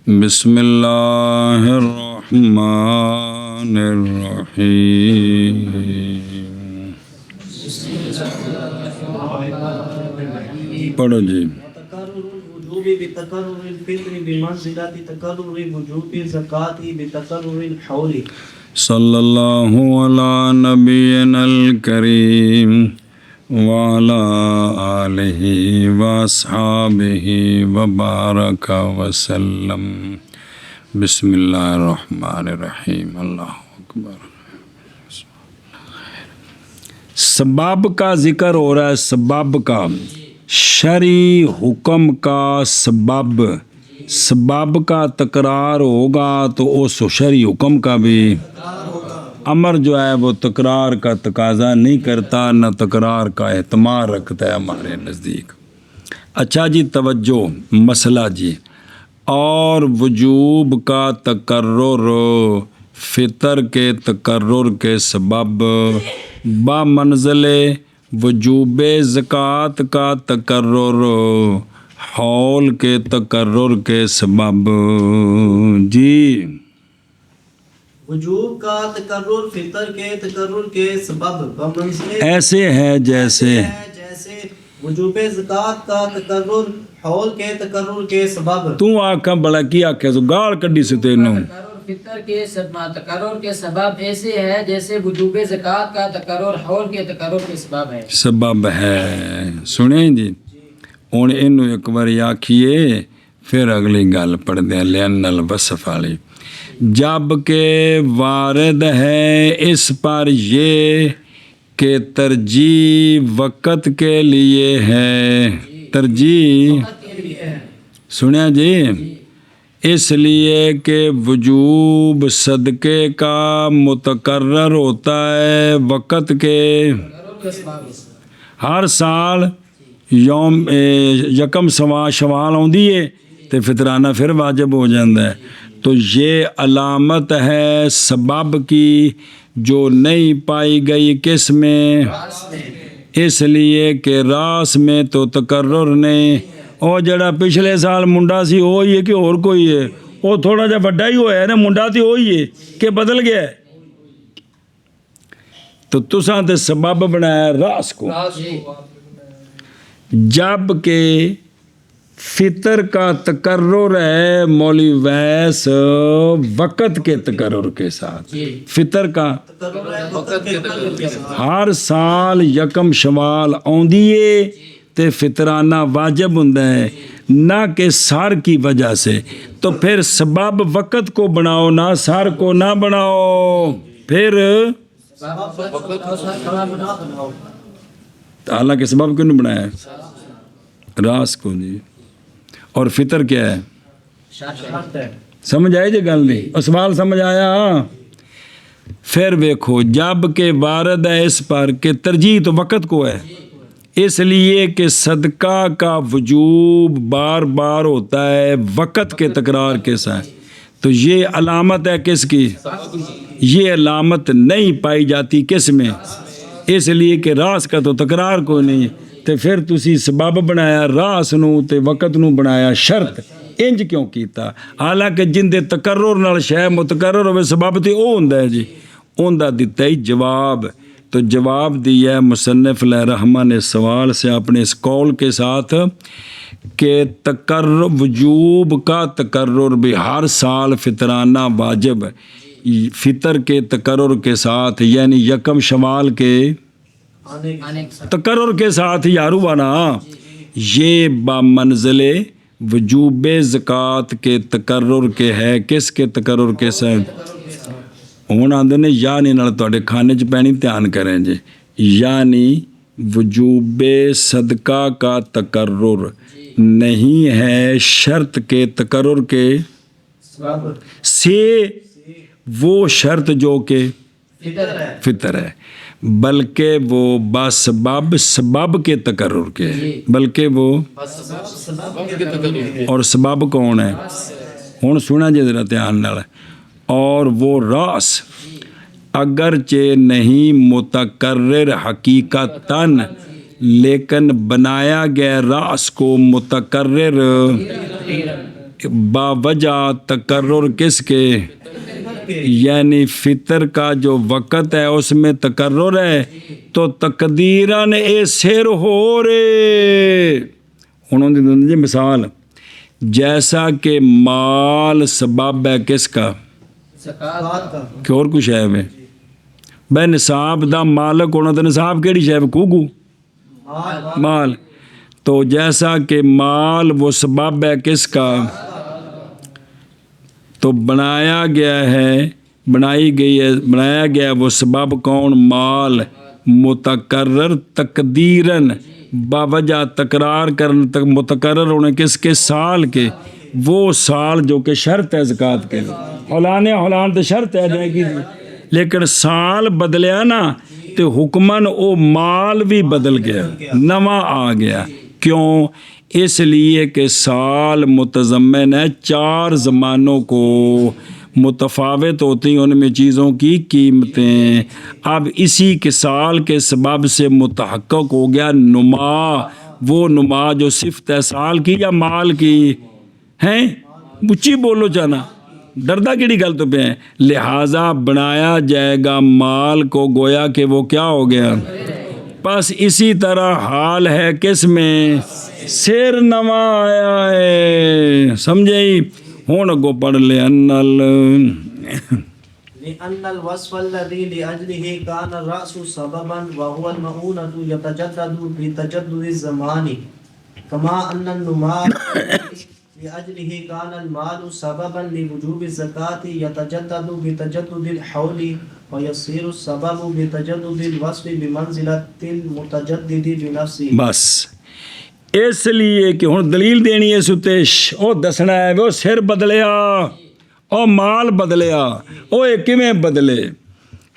بسم اللہ الرحمن الرحیم. پڑھو جی. تقرر الوجوب بتقرر الفطر بمنزلة تقرر وجوب الزکاة بتقرر الحول. صلی اللہ علی نبینا الکریم وعلی آلہ واصحابہ وبارک وسلم. بسم اللہ الرحمن الرحیم. اللہ اکبر. سباب کا ذکر ہو رہا ہے. سباب کا شرعی حکم کا سباب کا تکرار ہوگا تو اس شرعی حکم کا بھی امر جو ہے وہ تکرار کا تقاضا نہیں کرتا، نہ تکرار کا احتمال رکھتا ہے ہمارے نزدیک. اچھا جی توجہ مسئلہ جی. اور وجوب کا تکرر فطر کے تکرر کے سبب بمنزل وجوب زکوٰۃ کا تکرر حول کے تکرر کے سبب. جی وجوب کا تکرر فطر کے تکرر کے سبب بمنزلہ ایسے ہے جیسے وجوب زکوٰۃ کا تکرر حول کے تکرر کے سبب. تو آکھا بڑا کی آکھے تو گال کڈی سے تینوں. فطر کے تکرر کے سبب ایسے ہے جیسے وجوب زکوٰۃ کا تکرر حول کے تکرر کے سبب ہے. سبب ہے. سنیں جی ہن اینوں ایک بار آکھیے پھر اگلی گل پڑھ دیں. لأن الوصف والی جب کہ وارد ہے اس پر یہ کہ ترجیح وقت کے لیے ہے. ترجیح سنیا جی اس لیے کہ وجوب صدقے کا متقرر ہوتا ہے وقت کے. ہر سال یوم یکم شوال آندی ہے تو فطرانہ پھر واجب ہو جاتا ہے. تو یہ علامت ہے سبب کی جو نہیں پائی گئی کس میں؟ اس لیے کہ راس میں تو تقرر نہیں. اور جڑا پچھلے سال منڈا سی وہی ہے کہ اور کوئی ہے؟ وہ تھوڑا جا بڑا ہی ہوا ہے نا. منڈا تو وہی ہے کہ بدل گیا ہے. تو تساں تے سبب بنایا راس کو. جب کہ فطر کا تقرر ہے مولوی ویس وقت کے تقرر کے ساتھ. فطر کا ہر سال یکم شوال آندی ہے تے فطرانہ واجب ہوندا ہے نہ کہ سار کی وجہ سے. تو پھر سبب وقت کو بناؤ نہ سار کو نہ بناؤ. پھر حالانکہ سبب کیوں نہیں بنایا؟ راس کو جی. اور فطر کیا ہے؟ سمجھ آئی جی گل نہیں؟ اور سوال سمجھ آیا؟ پھر دیکھو جب کہ وارد ہے اس پر کہ ترجیح تو وقت کو ہے اس لیے کہ صدقہ کا وجوب بار بار ہوتا ہے وقت کے تکرار کے ساتھ. تو یہ علامت ہے کس کی؟ یہ علامت نہیں پائی جاتی کس میں؟ اس لیے کہ راس کا تو تکرار کوئی نہیں. تو پھر تسی سبب بنایا راس نو تے وقت نو بنایا شرط. انج کیوں کیتا؟ حالانکہ جن دے تقرر نال شے متقرر ہوئے سبب تے او ہوندا ہے جی. اوندا دتا ہی جواب. تو جواب دیا ہے مصنف علیہ رحمہ نے سوال سے اپنے اس قول کے ساتھ کہ تقرر وجوب کا تقرر بھی ہر سال فطرانہ واجب فطر کے تقرر کے ساتھ یعنی یکم شوال کے تقرر کے ساتھ یارو بانا یہ بمنزل وجوب زکوٰۃ کے تقرر کے ہے. کس کے تقرر کے ساتھ؟ ہوں آدھے نے یعنی نال تواڈے کھانے چ پینی دھیان کریں جی. یعنی وجوب صدقہ کا تقرر نہیں ہے شرط کے تقرر کے سے وہ شرط جو کہ فطر ہے بلکہ وہ بسبب سبب کے تقرر کے بلکہ وہ اور سبب کون ہے؟ ہوں سنا جی ذرا دھیان نال. اور وہ راس اگرچہ نہیں متقرر حقیقتاً لیکن بنایا گیا راس کو متقرر باوجہ تکرر کس کے؟ یعنی فطر کا جو وقت ہے اس میں تکرر ہے تو تقدیراً اے سر ہو رے. انہوں نے دیں جی مثال جیسا کہ مال سبب ہے کس کا؟ زکات کا. کہ اور کچھ ہے میں بے نصاب دا مالک ہونا تو نصاب کیڑی شے کوگو مال. تو جیسا کہ مال وہ سبب ہے کس کا؟ تو بنایا گیا وہ سبب کون؟ مال. متقرر تقدیراً باوجہ تکرار کرنے تک متقرر ہونے کس کے؟ سال کے. وہ سال جو کہ شرط ہے زکوٰۃ کے ہولان تو شرط ہے لیکن سال بدلیا نا تو حکمن او مال بھی بدل گیا نواں آ گیا. کیوں؟ اس لیے کہ سال متضمن ہے 4 زمانوں کو، متفاوت ہوتی ہیں ان میں چیزوں کی قیمتیں. اب اسی کے سال کے سبب سے متحقق ہو گیا نما. وہ نما جو صفت ہے سال کی یا مال کی ہیں؟ اچھی بولو جانا ڈردہ کیڑی گل تو پہ ہیں. لہٰذا بنایا جائے گا مال کو گویا کہ وہ کیا ہو گیا. بس اسی طرح حال ہے کس میں؟ سر نواں آیا ہے. سمجھے ہی ہوں اگو پڑھ لے لأن الوصف الذي لأجله كان الرأس سببا وهو المؤونة يتجدد بتجدد الزمان كما أن النماء لأجله كان المال سببا لوجوب الزكاة يتجدد بتجدد الحول ويصير السبب بتجدد الوصف بمنزلة المتجدد بنفسه. بس اس لیے کہ ہن دلیل دینی ہے ستیش او دسنا ہے وہ سر بدلیا او مال بدلیا او کیویں بدلے.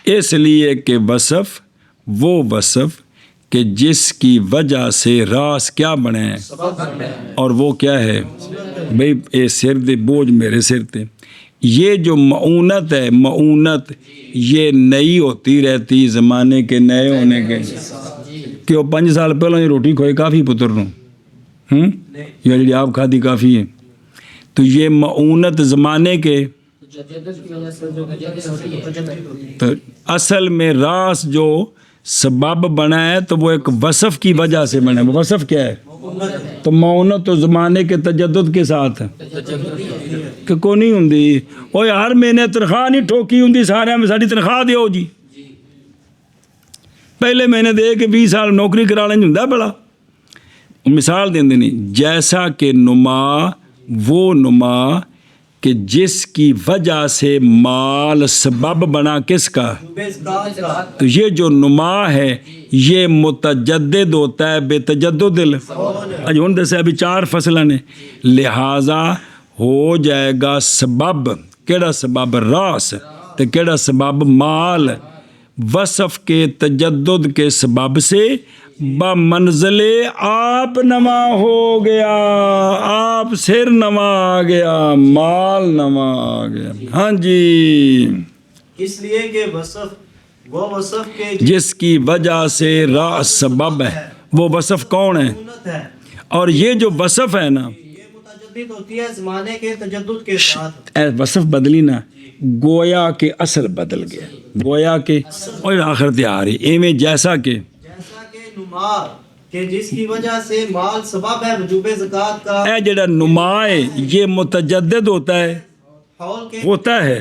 اس لیے کہ وصف وہ وصف کہ جس کی وجہ سے راس کیا بنے اور وہ کیا ہے بھئی اے سر دے بوجھ میرے سر تے. یہ جو معونت ہے معونت یہ نئی ہوتی رہتی زمانے کے نئے ہونے کے. کہ وہ 5 سال پہلے روٹی کھوئے کافی پتر نو یا جی آپ کھادی کافی ہے. تو یہ معونت زمانے کے تو اصل میں راس جو سبب بنا ہے تو وہ ایک وصف کی وجہ سے بنا ہے. وصف کیا ہے؟ تو معونت تو زمانے کے تجدد کے ساتھ کہ کو نہیں ہوندی. او یار میں نے تنخواہ نہیں ٹھوکی ہوندی سارے میں ساری تنخواہ دیو جی پہلے مہینے دے کے 20 سال نوکری کرا لیں ہوندا بڑا. مثال دیں دینی جیسا کہ نما وہ نما کہ جس کی وجہ سے مال سبب بنا کس کا؟ تو یہ جو نما ہے یہ متجدد ہوتا ہے بے تجدد. اجون جیسے ابھی 4 فصلیں نے لہٰذا ہو جائے گا سبب. کیڑا سبب؟ راس. تو کیڑا سبب؟ مال. وصف کے تجدد کے سبب سے بمنزل آپ نما ہو گیا. آپ سر نما آ گیا مال نما آ گیا. ہاں جی اس لیے کہ وصف وہ وصف کے جس کی وجہ سے راس سبب ہے وہ وصف کون ہے؟ ہے اور یہ جو وصف ہے نا یہ متجدد ہوتی ہے زمانے کے تجدد کے ساتھ. اے وصف بدلی نا گویا کہ اصل بدل گیا. گویا کہ اور آخر تیاری ایویں جیسا کہ نما کہ جس کی وجہ سے مال سبب ہے وجوب زکوٰۃ کا. اے جڑا نما ہے یہ متجدد ہوتا ہے حول کے ہوتا ہے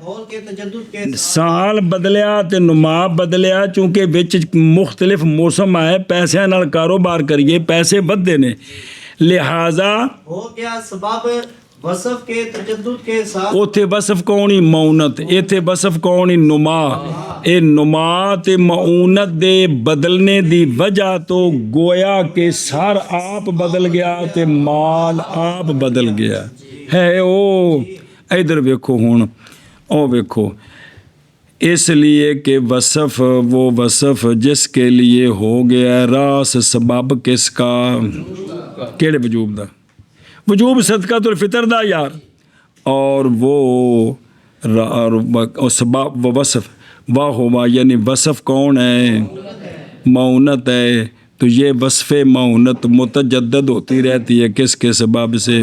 حول کے تجدد کے سال بدلیا تے نما بدلیا چونکہ وچ مختلف موسم آئے پیسے نال کاروبار کریے پیسے بدے نے لہذا ہو گیا سبب وصف کے تجدد کے ساتھ. اوتھے وصف کونی معونت ایتھے وصف کونی نما. اے نما تے معونت دے بدلنے دی وجہ تو گویا کہ سر آپ بدل گیا تے مال آپ بدل گیا ہے. او ادھر ویکھو ہن او ویکھو اس لیے کہ وصف وہ وصف جس کے لیے ہو گیا راس سبب کس کا؟ کیڑے وجوب دا؟ وجوب صدقۃ الفطر دا یار. اور وہ سبب و وصف واہ ہوا یعنی وصف کون ہے؟ معونت ہے. تو یہ وصف معونت متجدد ہوتی رہتی ہے کس کے سبب سے؟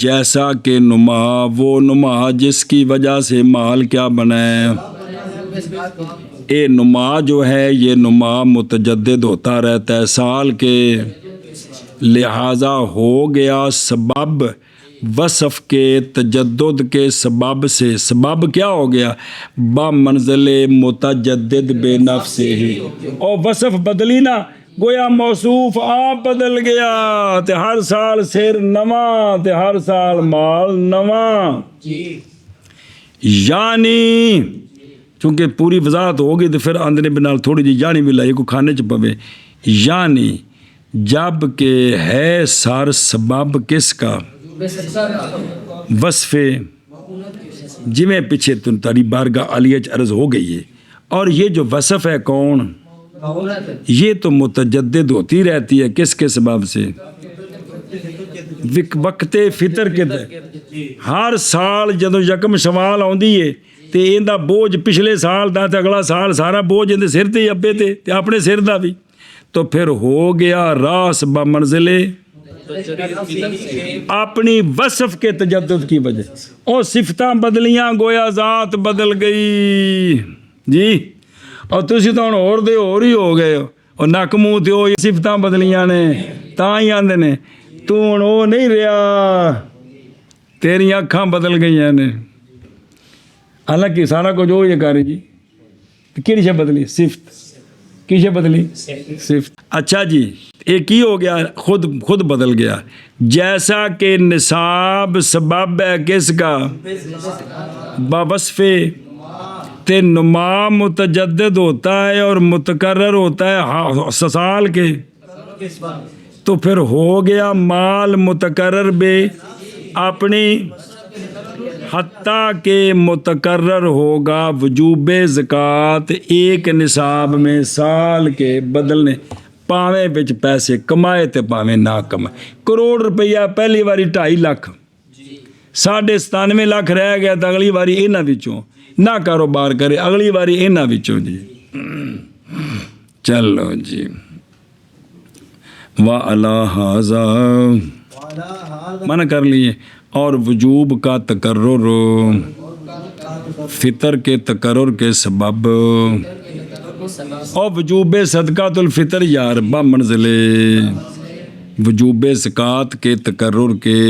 جیسا کہ نما وہ نما جس کی وجہ سے مال کیا بنا ہے. وجوب زکات کے لیے یہ نما جو ہے یہ نما متجدد ہوتا رہتا ہے سال کے، لہذا ہو گیا سبب وصف کے تجدد کے سبب سے. سبب کیا ہو گیا؟ بمنزل متجدد بے نفس ہی. اور وصف بدلی نا، گویا موصوف آپ بدل گیا، تے ہر سال سر نواں تے ہر سال مال نواں. یعنی چونکہ پوری وضاحت ہوگی تو پھر اندر بنال تھوڑی جی یعنی بھی لائے کو کھانے چ پوے. یعنی جب کہ ہے سر سبب کس کا؟ وجوب زکات کا وصف جویں پیچھے تاری بارگاہ عالیہ عرض ہو گئی ہے. اور یہ جو وصف ہے کون؟ یہ تو متجدد ہوتی رہتی ہے کس کے سبب سے؟ وقت فطر کے ہر سال جدوں یکم شوال آندی ہے تے ایندا بوجھ پچھلے سال دا تے اگلا سال سارا بوجھ اندے سر تے ابے تے اپنے سر دا بھی. تو پھر ہو گیا راس بمنزلے اپنی وصف کے تجدد کی وجہ. اور صفتاں بدلیاں گویا ذات بدل گئی جی. اور تسی تو ہن اور دے اور ہی ہو گئے ہو، اور نک منہ تے ہوئی صفتاں بدلیاں نے تاں ہی آندے نے تو ہن او نہیں رہیا، تیری اکھاں بدل گئیاں نے. حالانکہ سارا کچھ وہ یہ کر جی. کہڑی شے بدلی؟ صفت. کی شے بدلی؟ صفت. اچھا جی ایک ہی ہو گیا، خود بدل گیا. جیسا کہ نصاب سبب ہے کس کا؟ بوصف تے نما متجدد ہوتا ہے اور متکرر ہوتا ہے سال کے. تو پھر ہو گیا مال متکرر بے اپنی، حتیٰ کہ متکرر ہوگا وجوب زکوٰۃ ایک نصاب میں سال کے بدلنے، پاویں بچ پیسے کمائے تے پاویں نہ کمائے. کروڑ روپیہ پہلی واری 2.5 لاکھ 97.5 لاکھ رہ گیا تو اگلی واری انہاں وچوں نہ کاروبار کرے، اگلی واری انہاں وچوں جی. چلو جی وَعَلَىٰ هَٰذَا منع کر لیے. اور وجوب کا تکرر فطر کے تکرر کے سبب، اور وجوب صدقۃ الفطر یار بمنزل وجوب زکوٰۃ کے تکرر کے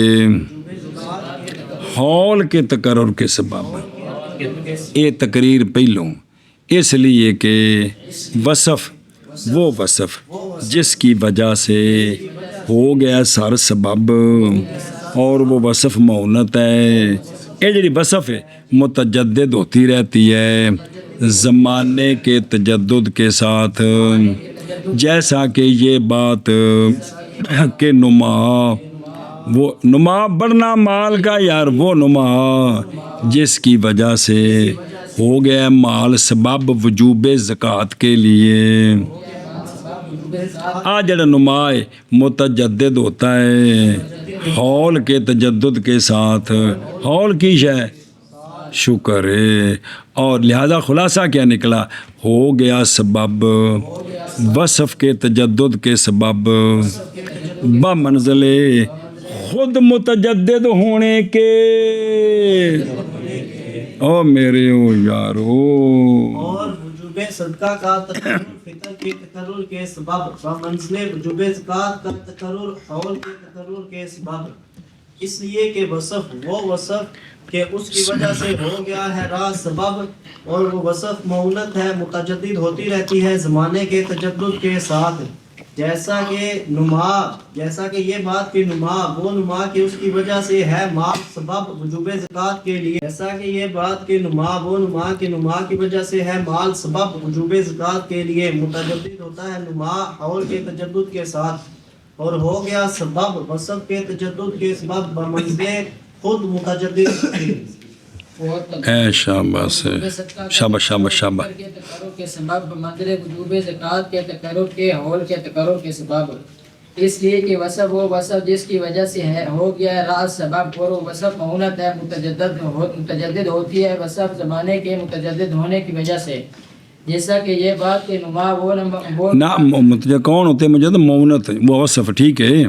حول کے تکرر کے سبب. یہ تقریر پہلوں اس لیے کہ وصف وہ وصف جس کی وجہ سے ہو گیا سر سبب، اور وہ وصف معونت ہے. یہ جڑی وصف ہے متجدد ہوتی رہتی ہے زمانے کے تجدد کے ساتھ. جیسا کہ یہ بات کہ نما، وہ نما بڑھنا مال کا یار، وہ نما جس کی وجہ سے ہو گیا مال سبب وجوب زکوٰۃ کے لیے. آ جڑا نما ہے متجدد ہوتا ہے حول کے تجدد کے ساتھ. حول کی شے شکر ہے. اور لہذا خلاصہ کیا نکلا؟ ہو گیا سبب وصف کے تجدد کے سبب بمنزل خود متجدد ہونے کے. او میرے او یارو، اور وجوب صدقہ کا تکرر فطر کے تکرر کے سبب بمنزل وجوب زکوٰۃ کا تکرر حول کے تکرر کے سبب. اس لیے کہ وصف وہ وصف کہ اس کی وجہ سے ہو گیا ہے راز سبب، اور وہ وصف معونت ہے متجدد ہوتی رہتی ہے زمانے کے تجدد کے ساتھ. جیسا کہ یہ بات کہ نما وہ نما کہ اس کی وجہ سے ہے مال سبب وجوب زکوٰۃ کے لیے. جیسا کہ یہ بات کہ نما وہ نما کہ نما کی وجہ سے ہے مال سبب وجوب زکوٰۃ کے لیے. متجدد ہوتا ہے نما حول کے تجدد کے ساتھ، اور ہو گیا سبب وصف کے تجدد کے سبب بمنزل خود متجدد. اے شاباش شاباش شاباش شاباش. کے تکرر کے سبب منزل وجوب زکوٰۃ کے تکرر کے حول کے تکرر کے سبب. اس لیے کہ وصف وہ وصف جس کی وجہ سے ہے ہو گیا ہے راز سبب، اور وہ وصف معونت ہے متجدد ہوتی ہے وصف زمانے کے متجدد ہونے کی وجہ سے. جیسا کہ یہ بات کہ نما وہ نہ متجدد کون ہوتے؟ مجھے تو معونت وہ وصف ٹھیک ہے.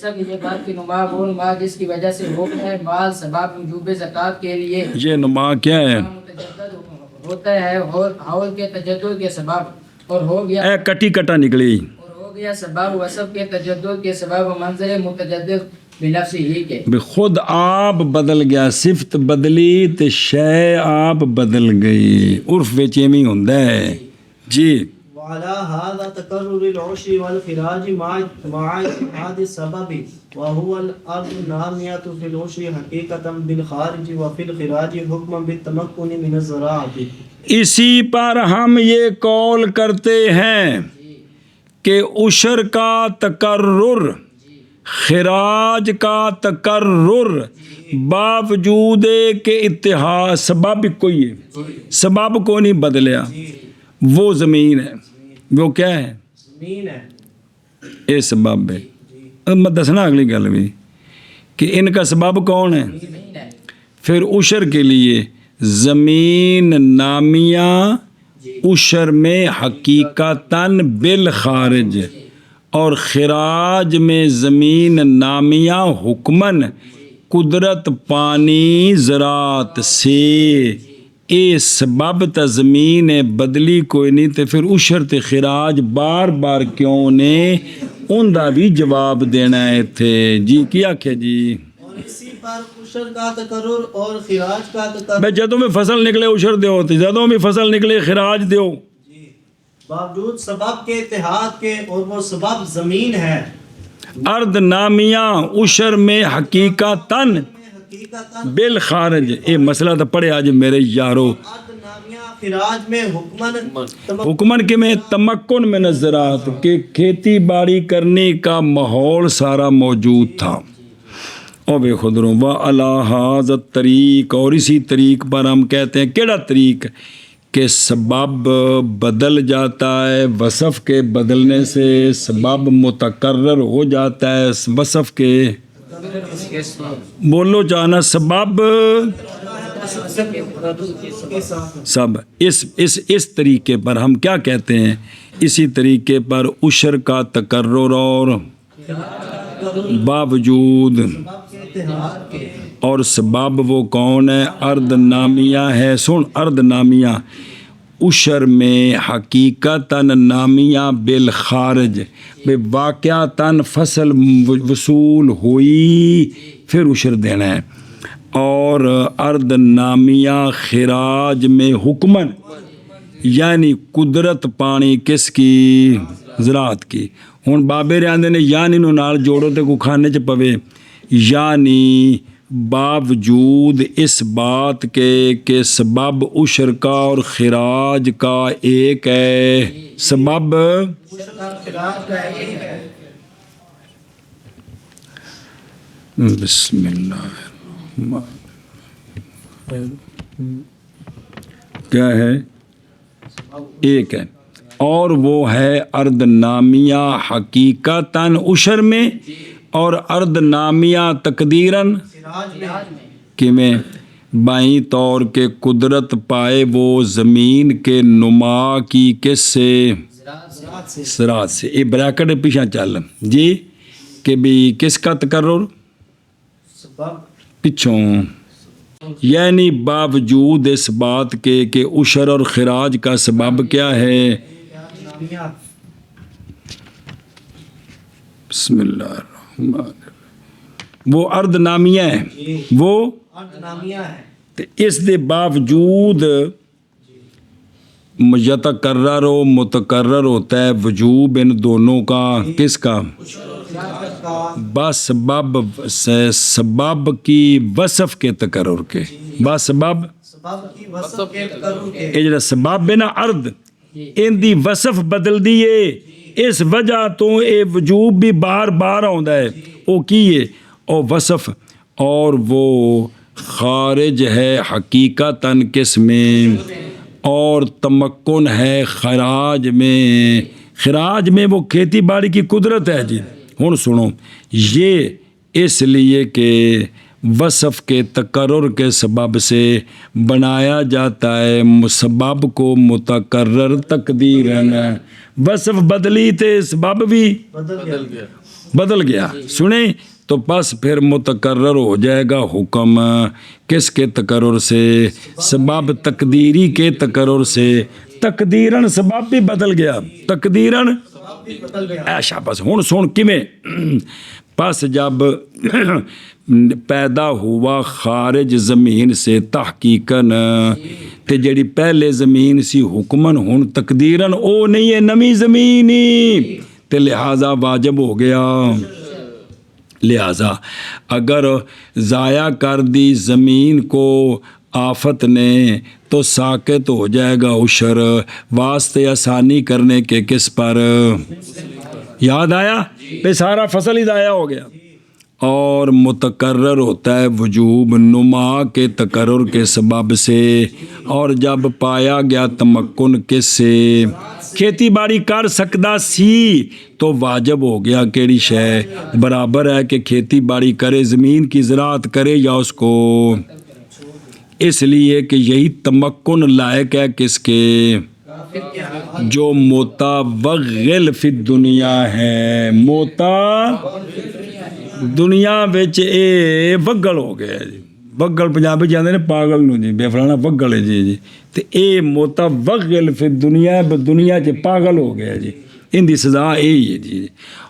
شک یہ بات کی نما وہ نما جس کی وجہ سے حکم ہے مال سبب وجوب زکات کے لیے یہ نما کیا ہے؟ متجدد ہوتا ہے حول کے تجدد کے سبب اور ہو گیا اے کٹی کٹا نکلی اور ہو گیا سبب وصف کے تجدد کے سبب منظر متجدد بنفس ہی کے بھی خود آپ بدل گیا صفت بدلی تے شے آپ بدل گئی عرف وچ ایویں ہوندا ہے جی وعلى هذا تكرر العشر والخراج مع اتحاد السبب وهو الأرض النامية في العشر حقيقة بالخارج وفي الخراج حكما بالتمكن من الزراعة. اسی پر ہم یہ قول کرتے ہیں کہ عشر کا تقرر خراج کا تقرر باوجود کہ اتحاد سبب کوئی ہے سبب کو نہیں بدلیا وہ زمین ہے وہ کیا ہے زمین ہے اے سبب ہے میں دسنا اگلی گل بھی کہ ان کا سبب کون ہے پھر عشر کے لیے زمین نامیہ عشر میں حقیقتاً بالخارج اور خراج میں زمین نامیہ حکمن قدرت پانی زراعت سے اے سبب تا زمین بدلی کوئی نہیں تے پھر عشر تے خراج بار بار کیوں نے ان دا بھی جواب دینا ہے تھے جی کیا کہ جی اور اسی پر عشر کا تقرر اور خراج کا تقرر بھائی جدوں میں فصل نکلے عشر دیو تے جدوں میں فصل نکلے خراج دیو جی باوجود سبب کے اتحاد کے اور وہ سبب زمین ہے ارد نامیہ عشر میں حقیقتاً حقیقتاً بالخارج اے مسئلہ تو پڑھے آج میرے یارو ارض نامیہ خراج میں حکمن کے میں تمکن میں نظرات کہ کھیتی باڑی کرنے کا ماحول سارا موجود تھا اور بے خدروں و الہٰذ طریق اور اسی طریق پر ہم کہتے ہیں کیڑا طریق کہ سبب بدل جاتا ہے وصف کے بدلنے سے سبب متقرر ہو جاتا ہے وصف کے بولو جانا سبب سب اس طریقے پر ہم کیا کہتے ہیں اسی طریقے پر عشر کا تقرر اور باوجود اور سبب وہ کون ہے ارد نامیہ ہے سن ارد نامیہ عشر میں حقیقتاً نامیہ بالخارج بے واقعتاً فصل وصول ہوئی پھر عشر دینا ہے اور ارد نامیہ خراج میں حکمن یعنی قدرت پانی کس کی زراعت کی ہن بابے رہندے نے یعنی نو نال جوڑو تے کو کھانے چ پوے یعنی باوجود اس بات کے کہ سبب عشر کا اور خراج کا ایک ہے سبب بسم اللہ کیا ہے ایک ہے اور وہ ہے ارد نامیہ حقیقتاً عشر میں اور ارد نامیہ تقدیراً کہ میں بائیں طور کے قدرت پائے وہ زمین کے نما کی کس سے زراعت سے یہ بریکٹ پیچھا چل جی کہ بھی کس کا تقرر پچھوں یعنی باوجود اس بات کے کہ عشر اور خراج کا سبب کیا ہے بسم اللہ الرحمن الرحیم وہ ارد نامیہ ہے وہ اس دے باوجود یتقرر و متقرر ہوتا ہے وجوب ان دونوں کا کس کا بسبب سبب کی وصف کے تقرر کے بسبب یہ جڑا سبب ہے نا ارد ان دی وصف بدل دیے اس وجہ تو اے وجوب بھی بار بار آندا ہے او کیے او وصف اور وہ خارج ہے حقیقتاً کس میں اور تمکن ہے خراج میں وہ کھیتی باڑی کی قدرت ہے جی ہن سنو یہ اس لیے کہ وصف کے تقرر کے سبب سے بنایا جاتا ہے سبب کو متقرر تقدیراً وصف بدلی تے سبب بھی بدل گیا سنیں تو بس پھر متقرر ہو جائے گا حکم کس کے تقرر سے سبب تقدیری کے تقرر سے تقدیرن سبب بھی بدل گیا تقدیرن ایشا بس ہن سن کیویں پس جب پیدا ہوا خارج زمین سے تحقیقاً تے جڑی پہلے زمین سی حکمن ہن تقدیرن او نہیں ہے نویں زمین ہی تے لہذا واجب ہو گیا لہذا اگر ضائع کر دی زمین کو آفت نے تو ساکت ہو جائے گا عشر واسطے آسانی کرنے کے کس پر یاد آیا پہ سارا فصل ہی ضائع ہو گیا اور متقرر ہوتا ہے وجوب نما کے تقرر کے سبب سے اور جب پایا گیا تمکن کس سے کھیتی باڑی کر سکتا سی تو واجب ہو گیا کیڑی شے برابر ہے کہ کھیتی باڑی کرے زمین کی زراعت کرے یا اس کو اس لیے کہ یہی تمکن لائق ہے کس کے جو موتا وغل فی دنیا ہے موتا دنیا وچ اے وگل ہو گیا جی وگل پنجابی جاندے نے پاگل نو جی بے فلانا وگل ہے جی تے اے موتا وغل فی دنیا دنیا چ پاگل ہو گیا جی ان دی سزا یہی ہے جی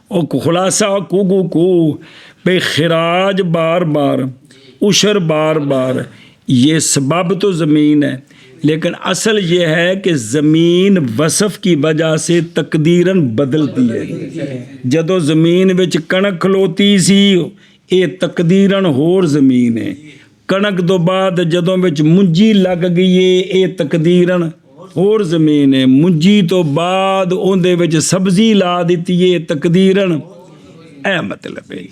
او خلاصہ کو بے خراج بار بار عشر بار بار یہ سبب تو زمین ہے لیکن اصل یہ ہے کہ زمین وصف کی وجہ سے تقدیراً بدلتی ہے جدو زمین وچ کنک کھلوتی سی یہ تقدیراً ہور زمین ہے کنک تو بعد جدوں وچ منجی لگ گئی ہے یہ تقدیراً ہور زمین ہے منجی تو بعد اندے وچ سبزی لا دیتی ہے تقدیراً اے مطلب ہے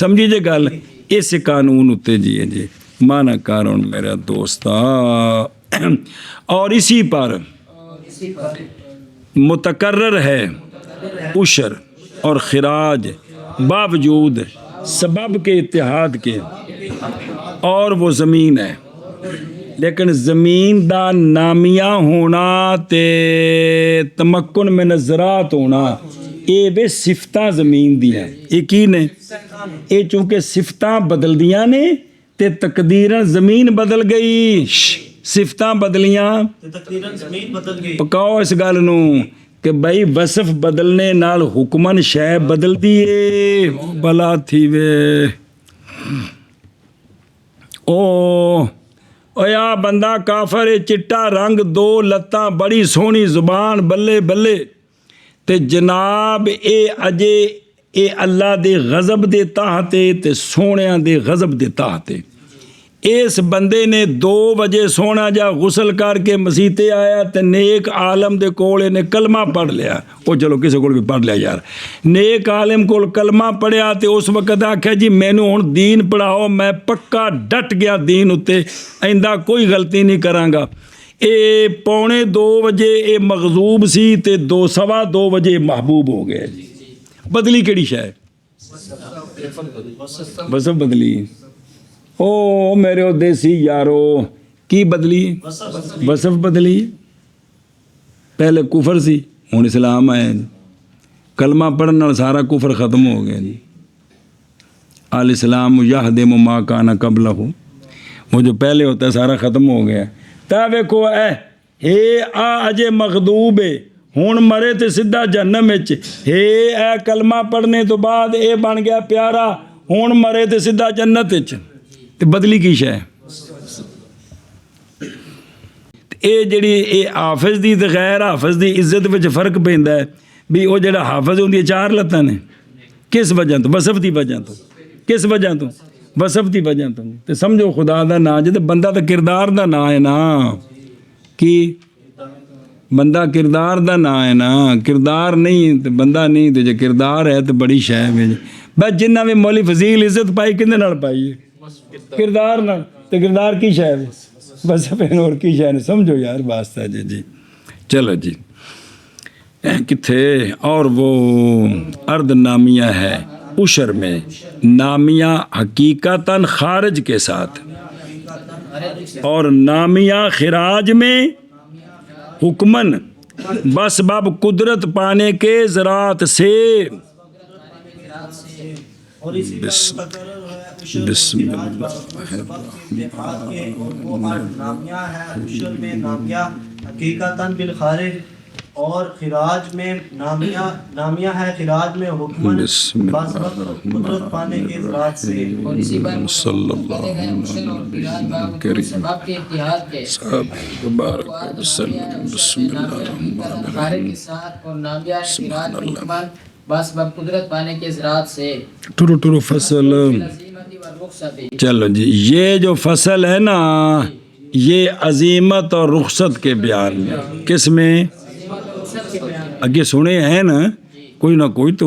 سمجھی جے گل اس قانون اتے جی ہے جی مانا کارون میرا دوستا اور اسی پر متقرر ہے عشر اور خراج باوجود سبب کے اتحاد کے اور وہ زمین ہے لیکن زمین دا نامیہ ہونا تے تمکن میں نظرات ہونا اے بے صفتاں زمین دی ہے یہ کی نے اے چونکہ صفتاں بدل دیاں نے تے تقدیراً زمین بدل گئی صفتاں بدلیاں تقدیراً زمین بدل گئی پکاؤ اس گل نو کہ بھائی وصف بدلنے نال حکمن شے بدل دیے بلا تھی وے او یا بندہ کافر چٹا رنگ دو لتاں بڑی سونی زبان بلے بلے تے جناب اے اجے اے اللہ دے غضب دے تحتے تے سونیاں دے غضب دے تحتے اس بندے نے 2 بجے سونا جا غسل کر کے مسیتے آیا تے نیک عالم دے کول نے کلمہ پڑھ لیا او چلو کسے کول بھی پڑھ لیا یار نیک عالم کول کلمہ پڑھیا تے اس وقت آکھیا جی مینوں ہن دین پڑھاؤ میں پکا ڈٹ گیا دین اتے آئندہ کوئی غلطی نہیں کراں گا اے 1:45 بجے اے مغضوب سی تے 2:15 بجے محبوب ہو گیا جی بدلی کیڑی شے بس بدلی او میرے دیسی یارو کی بدلی وصف بدلی پہلے کفر سی ہن اسلام آیا جی کلمہ پڑھن نال سارا کفر ختم ہو گیا جی الاسلام یہدم ما کان قبلہ وہ جو پہلے ہوتا ہے سارا ختم ہو گیا تا ویکھو اے اجے مغضوب ہے ہن مرے تے سیدھا جہنم وچ اے کلمہ پڑھنے تو بعد اے بن گیا پیارا ہن مرے تے سیدھا جنت وچ تے بدلی کی شے اے جڑی اے حافظ دی تے غیر حافظ دی عزت وچ فرق پیندا ہے بھی او جڑا حافظ ہوندی 4 لتاں نے کس وجہ تو وصف دی وجہ تو کس وجہ تو وصف دی وجہ تو تے سمجھو خدا دا نام جے تے بندہ تے کردار دا نام ہے نا کی بندہ کردار دا نام ہے نا کردار نہیں تے بندہ نہیں تے جے کردار ہے تے بڑی شے ہے بس جنہ بھی مولی فضیل عزت پائی کندے نال پائی ہے کردار نال تے کردار کی شے ہے بس پھر اور کی شے نہیں سمجھو یار واسطہ جی چلو جی کتھے اور وہ ارد نامیہ ہے عشر میں نامیہ حقیقتاً خارج کے ساتھ اور نامیہ خراج میں حکمن بسبب قدرت پانے کے زراعت سے اور اسی کا تقرر ہے عشر میں سبب کے اتحاد کے، اور وہ نامیہ ہے عشر میں نامیہ حقیقتاً بالخارج، اور خراج میں نامیہ ہے خراج میں حکمن باسبق قدرت پانے کے ذات سے، اور اسی پر صلی اللہ علیہ سبب کے اتحاد کے مبارک وسلم بسم اللہ الرحمن الرحیم کے ساتھ، اور نامیہ خراج میں حکمن باسبق قدرت پانے کے ذات سے، ٹرو فصل۔ عظیمت و رخصت۔ چلو جی، یہ جو فصل ہے نا یہ عظیمت اور رخصت کے بیان میں، کس میں؟ اگے سنے ہیں نا، کوئی نہ کوئی تو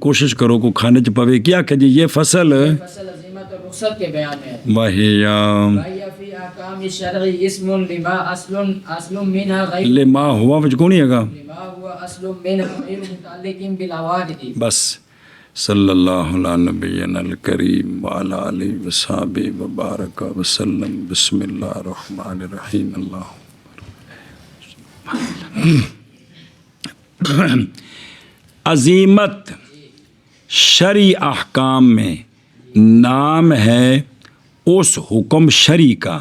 کوشش کرو کو کھانے چ پوے کیا کہ جی یہ فصل فصل عظیمت و رخصت کے بیان میں ہے۔ وحیا وَهِيَ فِي أَحْكَامِ الشَّرْعِ اسم لما اصل منها غیر لما ہوا وچ کون ہے گا؟ لما هو اصل منها غیر متعلق بالعوارض۔ بس صلی اللہ علی نبینا الکریم وعلی آلہ وصحبہ وبارک وسلم بسم اللہ الرحمن الرحیم۔ اللہ عظیمت شرعی احکام میں نام ہے اس حکم شرعی کا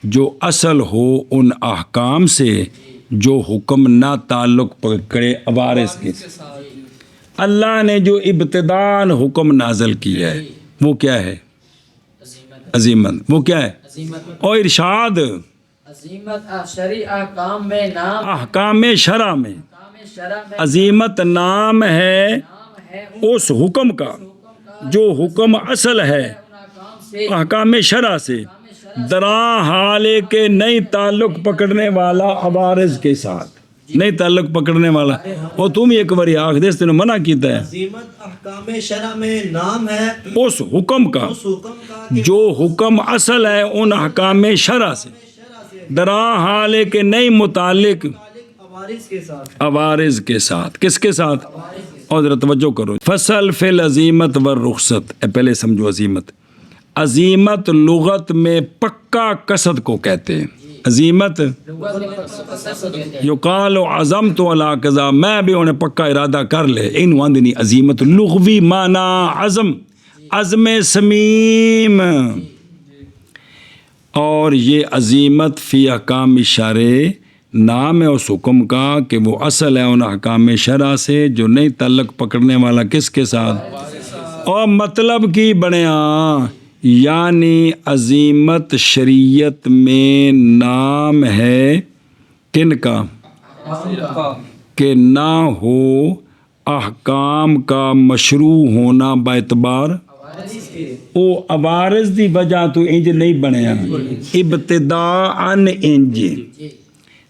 جو اصل ہو ان احکام سے جو حکم نہ تعلق پکڑے عوارض کے۔ اللہ نے جو ابتداءً حکم نازل کیا ہے وہ کیا ہے؟ عظیمت۔ وہ کیا ہے؟ اور ارشاد عظیمت شرعی احکام میں نام احکام شرع میں شرع میں عظیمت نام ہے اس حکم کا جو حکم اصل ہے احکام شرع سے درا حالے کے نئی تعلق پکڑنے والا عوارض کے ساتھ، نئی تعلق پکڑنے والا۔ اور تم ایک باری آخ دے نے منع کیتا ہے عظیمت احکام شرع میں نام ہے اس حکم کا اس حکم کا جو حکم اصل ہے ان احکام شرع سے درا حالے کے نئی متعلق عوارض کے ساتھ۔ عوارض کے ساتھ۔ کس کے ساتھ؟ اور ذرا توجہ کرو، فصل فی العظیمت والرخصت۔ پہلے سمجھو عظیمت۔ عظیمت لغت میں پکا قصد کو کہتے ہیں۔ عظیمت یقال عزمت علی کذا، میں بھی انہیں پکا ارادہ کر لے، ان واندنی عظیمت لغوی معنی عزم، عزم سمیم۔ اور یہ عظیمت فی احکام شرع نام ہے اس حکم کا کہ وہ اصل ہے ان احکام شرع سے جو نئی تعلق پکڑنے والا کس کے ساتھ۔ اور مطلب کی بنیا یعنی عظیمت شریعت میں نام ہے کن کا؟ کہ نہ ہو احکام کا مشروع ہونا باعتبار او عوارض دی وجہ تو انج نہیں بنیا ابتداءً انج،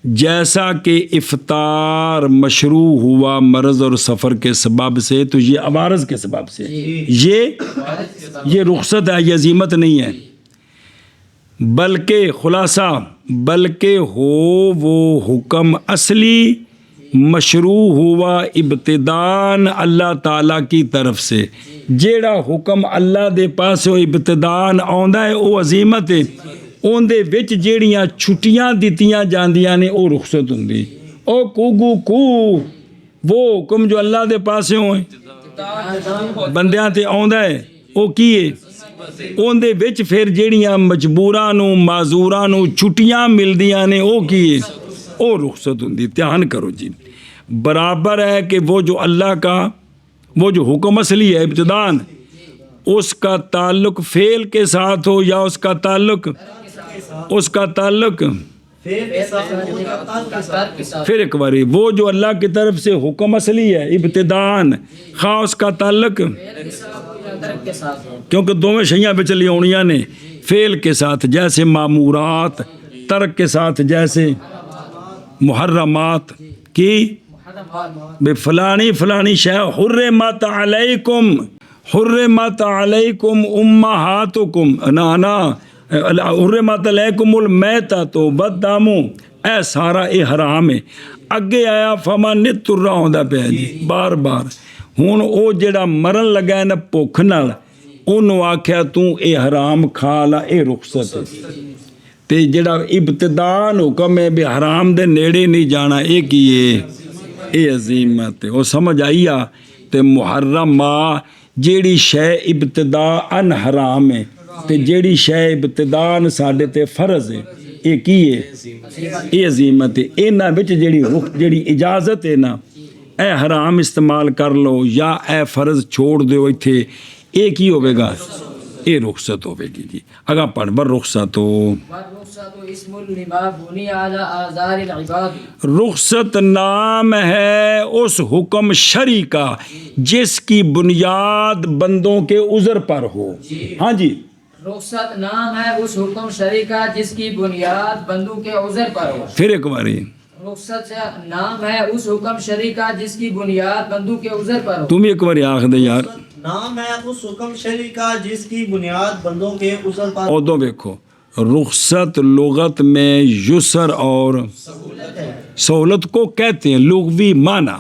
جیسا کہ افطار مشروع ہوا مرض اور سفر کے سبب سے تو یہ عوارض کے سبب سے، یہ رخصت ہے، یہ عظیمت نہیں ہے، بلکہ خلاصہ بلکہ ہو وہ حکم اصلی مشروع ہوا ابتداءً اللہ تعالیٰ کی طرف سے، جیڑا حکم اللہ دے پاس ابتداءً آندا ہے وہ عظیمت ہے، اون دے وچ جیڑیاں چھٹیاں دتیاں جاندیاں نے وہ رخصت ہوندی۔ او کوگو کو وہ حکم جو اللہ دے پاسے ہوئے بندیاں تے آندا ہے وہ کی ہے، اون دے وچ پھر جیڑیاں مجبوراں نو معذوراں نو چھٹیاں ملدیاں نے وہ کی ہے، وہ رخصت ہوندی۔ دھیان کرو جی، برابر ہے کہ وہ جو اللہ کا وہ جو حکم اصلی ہے ابتداءً اس کا تعلق فعل کے ساتھ ہو یا اس کا تعلق پھر ایک باری وہ جو اللہ کی طرف سے حکم اصلی ہے ابتداءً خواہ اس کا تعلق، کیونکہ دونوں شیاں پہ چلی ہونیاں نے فعل کے ساتھ جیسے معمورات، ترک کے ساتھ جیسے محرمات کی بے فلانی شے حرمت علیکم امہاتکم نا حرمت علیکم المیتۃ والدم، اے سارا اے حرام ہے۔ اگے آیا فمن اضطر ہوندا پیا جی بار بار، ہن او جڑا مرن لگا ہے نا بھوک نال اونوں آکھیا تو اے حرام کھا لا، اے رخصت ہے۔ تے جڑا ابتداء حکم ہے بھی حرام دے نیڑے نہیں جانا، اے کی ہے؟ اے عظیمت ہے۔ وہ سمجھ آئی آ تے محرم ਜਿਹੜੀ ਸ਼ੈ ਇਬਤਦਾਅਨ ਹਰਾਮ ਹੈ ਤੇ ਜਿਹੜੀ ਸ਼ੈ ਇਬਤਦਾਅਨ ਸਾਡੇ ਤੇ ਫਰਜ਼ ਹੈ, ਇਹ ਕੀ ਹੈ? ਇਹ ਅਜ਼ੀਮਤ ਹੈ। ਇਹਨਾਂ ਵਿੱਚ ਜਿਹੜੀ ਇਜਾਜ਼ਤ ਹੈ ਨਾ, ਇਹ ਹਰਾਮ ਇਸਤੇਮਾਲ ਕਰ ਲਓ ਜਾਂ ਇਹ ਫਰਜ਼ ਛੋੜ ਦਿਓ, ਇੱਥੇ ਇਹ ਕੀ ਹੋਵੇਗਾ? ਇਹ ਰੁਖਸਤ ہوگی جی. اگا پڑھ بر رخصت رخصت نام ہے اس حکم شرعی کا جس کی بنیاد بندوں کے عذر پر ہو. ہاں جی، رخصت نام ہے اس حکم شرعی کا جس کی بنیاد بندوں کے عذر پر ہو. پھر ایک باری رخصت نام ہے اس حکم شرعی کا جس کی بنیاد بندوں کے عذر پر ہو. تم ایک باری آخ دے یار. نام ہے اس حکم شرعی کا جس کی بنیاد بندوں کے عذر پر. ادو دیکھو، رخصت لغت میں یسر اور سہولت کو کہتے ہیں، لغوی معنی.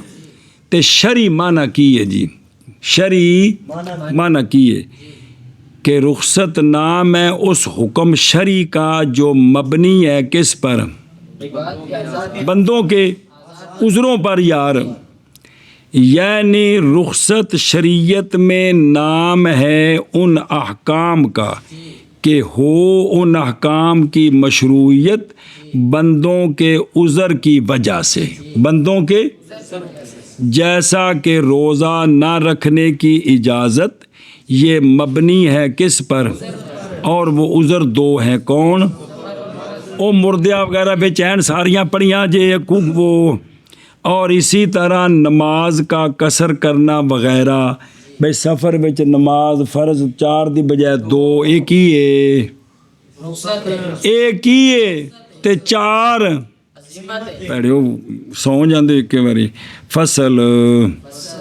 تے شرعی معنی کی ہے جی، شرعی معنی کی ہے کہ رخصت نام ہے اس حکم شرعی کا جو مبنی ہے کس پر؟ بندوں کے عذروں پر یار. یعنی رخصت شریعت میں نام ہے ان احکام کا کہ ہو ان احکام کی مشروعیت بندوں کے عذر کی وجہ سے. بندوں کے جیسا کہ روزہ نہ رکھنے کی اجازت، یہ مبنی ہے کس پر؟ اور وہ عذر دو ہیں، کون؟ او مردیا وغیرہ بے چین ساریاں پڑھیاں جے وہ. اور اسی طرح نماز کا قصر کرنا وغیرہ. بھائی سفر وچ نماز فرض 4 دی بجائے 2، ایک ہی ہے، ایک ہی ہے تے 4 پڑھو سو جاندے ایک باری. فصل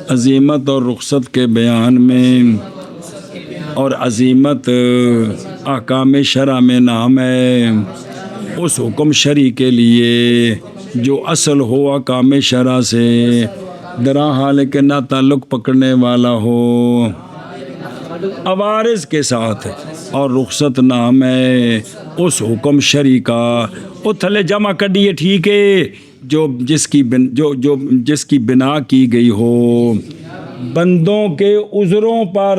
عظیمت اور رخصت کے بیان میں، اور عظیمت احکام شرع میں نام ہے اس حکم شرعی کے لیے جو اصل ہو احکام شرع سے، درا حال کے نہ تعلق پکڑنے والا ہو عوارض کے ساتھ. اور رخصت نام ہے اس حکم شرعی کا، وہ تھلے جمع کڈیے ٹھیک ہے، جو جس کی بنا کی گئی ہو بندوں کے عذروں پر.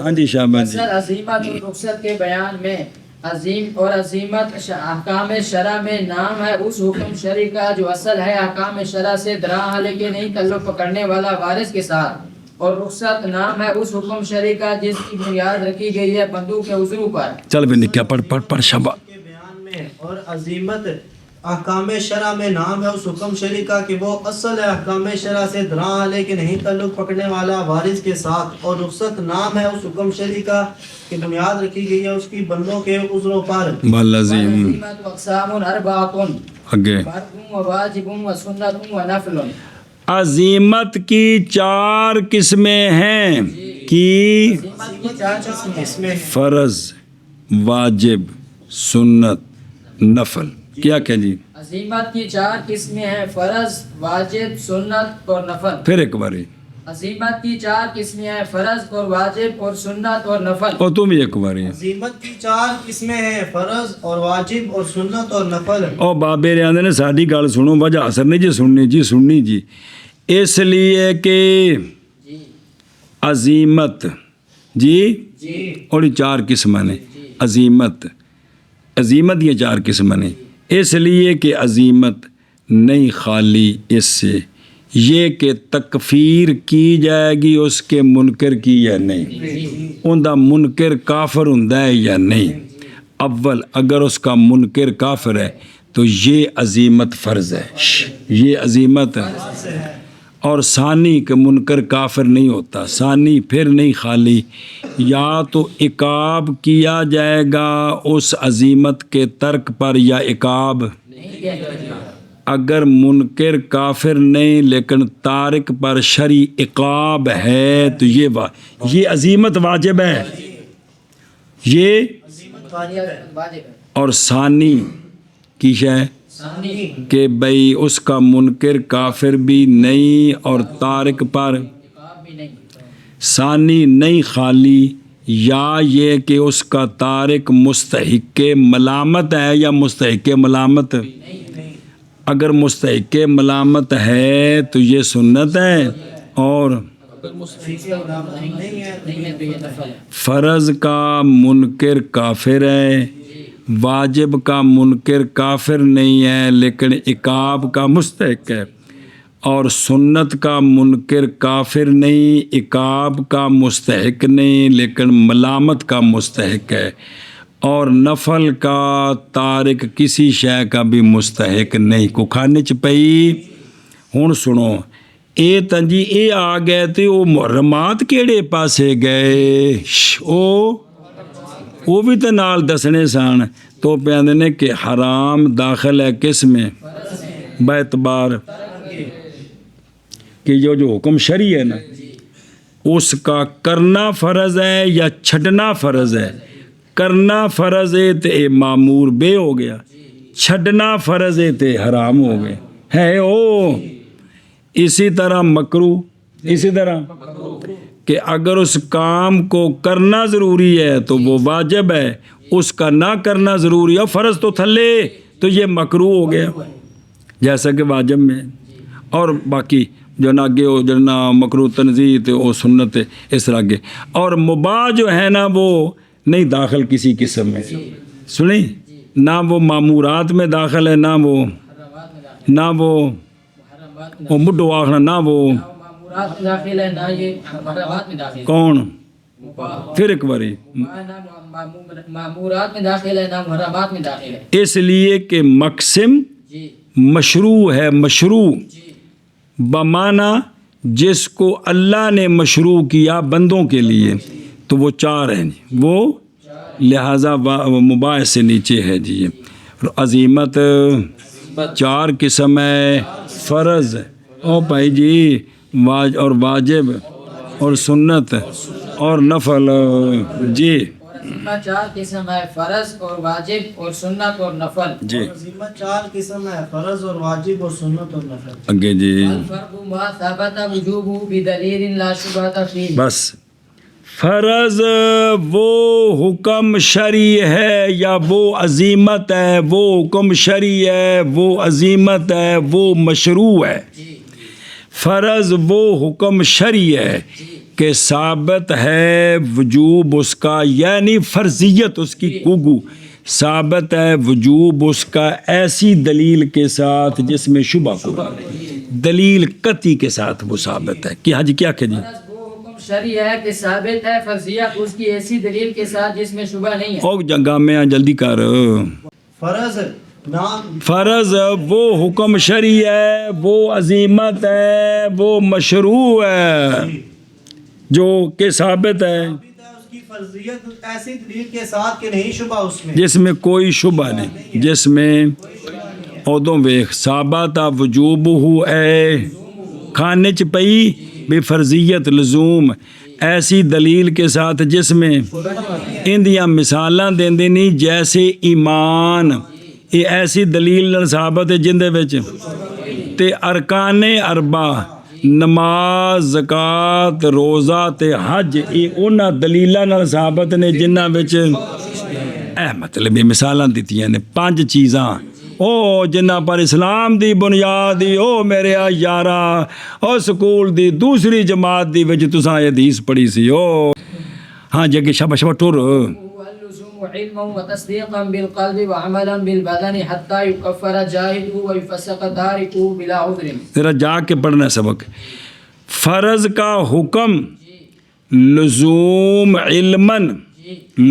ہاں جی شاباش جی. عظیمت اور رخصت کے بیان میں عظیم اور عظیمت احکام شرع میں نام ہے اس حکم شرعی کا جو اصل ہے احکام شرع سے درا حال کے نہیں تعلق پکڑنے والا وارث کے ساتھ. اور رخصت نام ہے اس حکم شرعی کا جس کی بنیاد رکھی گئی ہے بندوں کے عذروں پر. چل بھی نکیا پڑھ شبا. کے بیان میں اور عظیمت احکام شرع میں نام ہے اس حکم شرعی کا کہ وہ اصل ہے احکام شرع سے درا حال کے نہیں تعلق پکڑنے والا وارث کے ساتھ. اور رخصت نام ہے اس حکم شرعی کا کہ بنیاد رکھی گئی ہے اس کی بندوں کے عذروں پر. بالعظیم اقسام اربعۃ آگے فرض و واجب و سنت و نفل. عظیمت کی 4 قسمیں ہیں کی فرض، واجب، سنت، نفل. کیا کہ جی؟ عظیمت کی 4 قسمیں ہیں، فرض، واجب، سنت اور نفل. پھر ایک باری عظیمت کی 4 قسمیں ہیں، فرض اور واجب اور سنت اور نفل. اور تم ایک باری. عظیمت کی 4 قسمیں ہیں، فرض اور واجب اور سنت اور نفل. اور بابے رہندے نے ساڈی گل سنو، وجہ اثر نہیں جی سننی جی. اس لیے کہ عظیمت جی اور 4 قسم نے. عظیمت یہ 4 قسم نے. اس لیے کہ عظیمت نہیں خالی اس سے یہ کہ تکفیر کی جائے گی اس کے منکر کی یا نہیں، ان دا منکر کافر ہوندا ہے یا نہیں. اول اگر اس کا منکر کافر ہے تو یہ عظیمت فرض ہے، یہ عظیمت ہے. اور ثانی کہ منکر کافر نہیں ہوتا، ثانی پھر نہیں خالی. یا تو عقاب کیا جائے گا اس عظیمت کے ترک پر یا عقاب اگر منکر کافر نہیں لیکن تارک پر شرعی عقاب ہے تو یہ عظیمت واجب ہے، یہ. اور ثانی کی شے کہ بھئی اس کا منکر کافر بھی نہیں اور تارک پر ثانی نہیں خالی. یا یہ کہ اس کا تارک مستحق ملامت ہے یا مستحق ملامت. اگر مستحق ملامت ہے تو یہ سنت ہے اور نہیں ہے تو یہ نفل ہے. فرض کا منکر کافر ہے، واجب کا منکر کافر نہیں ہے لیکن عقاب کا مستحق ہے، اور سنت کا منکر کافر نہیں، عقاب کا مستحق نہیں لیکن ملامت کا مستحق ہے، اور نفل کا تارک کسی شے کا بھی مستحق نہیں. کو کھانے چ پئی. ہن سنو اے تنجی اے آ گئے تے وہ محرمات کیڑے پاسے گئے؟ وہ بھی تو نال دسنے سان. تو پیاندے نے کہ حرام داخل ہے کس میں؟ باعتبار کہ جو حکم شرعی ہے نا اس کا کرنا فرض ہے یا چھڈنا فرض ہے. کرنا فرض ہے تو اے معمور بے ہو گیا، چھڈنا فرض ہے تو حرام ہو گئے ہے. اسی طرح مکرو، اسی طرح کہ اگر اس کام کو کرنا ضروری ہے تو وہ واجب ہے، اس کا نہ کرنا ضروری ہے، فرض تو تھلے تو یہ مکرو ہو گیا جیسا کہ واجب میں. اور باقی جو نہ آگے ہو جو نہ مکرو تنزیہ تو وہ سنت ہے اس طرح کے. اور مباح جو ہے نا وہ نہیں داخل کسی قسم میں، سنیں نہ وہ معمورات میں داخل ہے، نہ وہ مڈو آخنا، نہ وہ معمورات میں داخل ہے، نہ یہ محرمات میں داخل ہے. کون پھر ایک باری معمورات میں داخل ہے، نہ محرمات میں داخل ہے. اس لیے کہ مقسم مشروع ہے. مشروع بمانا جس کو اللہ نے مشروع کیا بندوں کے لیے تو وہ 4 ہیں جی، وہ لہذا مباح سے نیچے ہے جی. عزیمت 4 قسم ہے، فرض او بھائی جی، اور واجب اور سنت اور نفل جی. 4 قسم ہے، فرض اور واجب اور سنت اور نفل. جی عزیمت 4 قسم ہے، فرض اور واجب اور سنت اور نفل. اگے جی الفرض ما ثبت وجوبه بدلیل لا شبهة فيه. بس فرض وہ حکم شرعی ہے یا وہ عزیمت ہے، وہ حکم شرعی ہے، وہ عزیمت ہے، وہ مشروع ہے. فرض وہ حکم شرعی ہے کہ ثابت ہے وجوب اس کا، یعنی فرضیت اس کی کوگو ثابت ہے، وجوب اس کا ایسی دلیل کے ساتھ جس میں شبہ کو دلیل قطعی کے ساتھ وہ ثابت ہے. کہ حج کیا کہ جی وہ حکم شرعی ہے کہ ثابت ہے فرضیت اس کی ایسی دلیل کے ساتھ جس میں شبہ نہیں ہے. او جگہ میں جلدی کر. فرض نام فرض وہ حکم شرعی ہے، وہ عزیمت ہے، وہ مشروع ہے جو کہ ثابت ہے اس کی فرضیت ایسی دلیل کے ساتھ کہ نہیں شبہ اس میں، جس میں کوئی شبہ نہیں، جس میں عہدوں ویخ ثابت وجوب ہو اے کھانے چ پئی بے فرضیت لزوم ایسی دلیل کے ساتھ جس میں اندیاں مثالاں دیندے نہیں جیسے ایمان یہ ایسی دلیل نال ثابت ہے جن دے وچ تے ارکان اربع نماز زکات روزہ تے حج یہ انہاں دلیلاں نال ثابت نے جنہاں وچ مطلب یہ مثالاں دتیاں نے 5 چیزاں او جنہاں پر اسلام دی بنیاد دی او میرے یارا او سکول دی دوسری جماعت دی وچ تساں یہ حدیث پڑھی سی او ہاں جگہ شاباش ٹر واللزوم علما وتصديقا بالقلب وعملا بالبدن حتى يكفر جاهده ويفسق تاركه بلا عذر. ذرا جا کے پڑھنا سبق. فرض کا حکم لزوم علمن،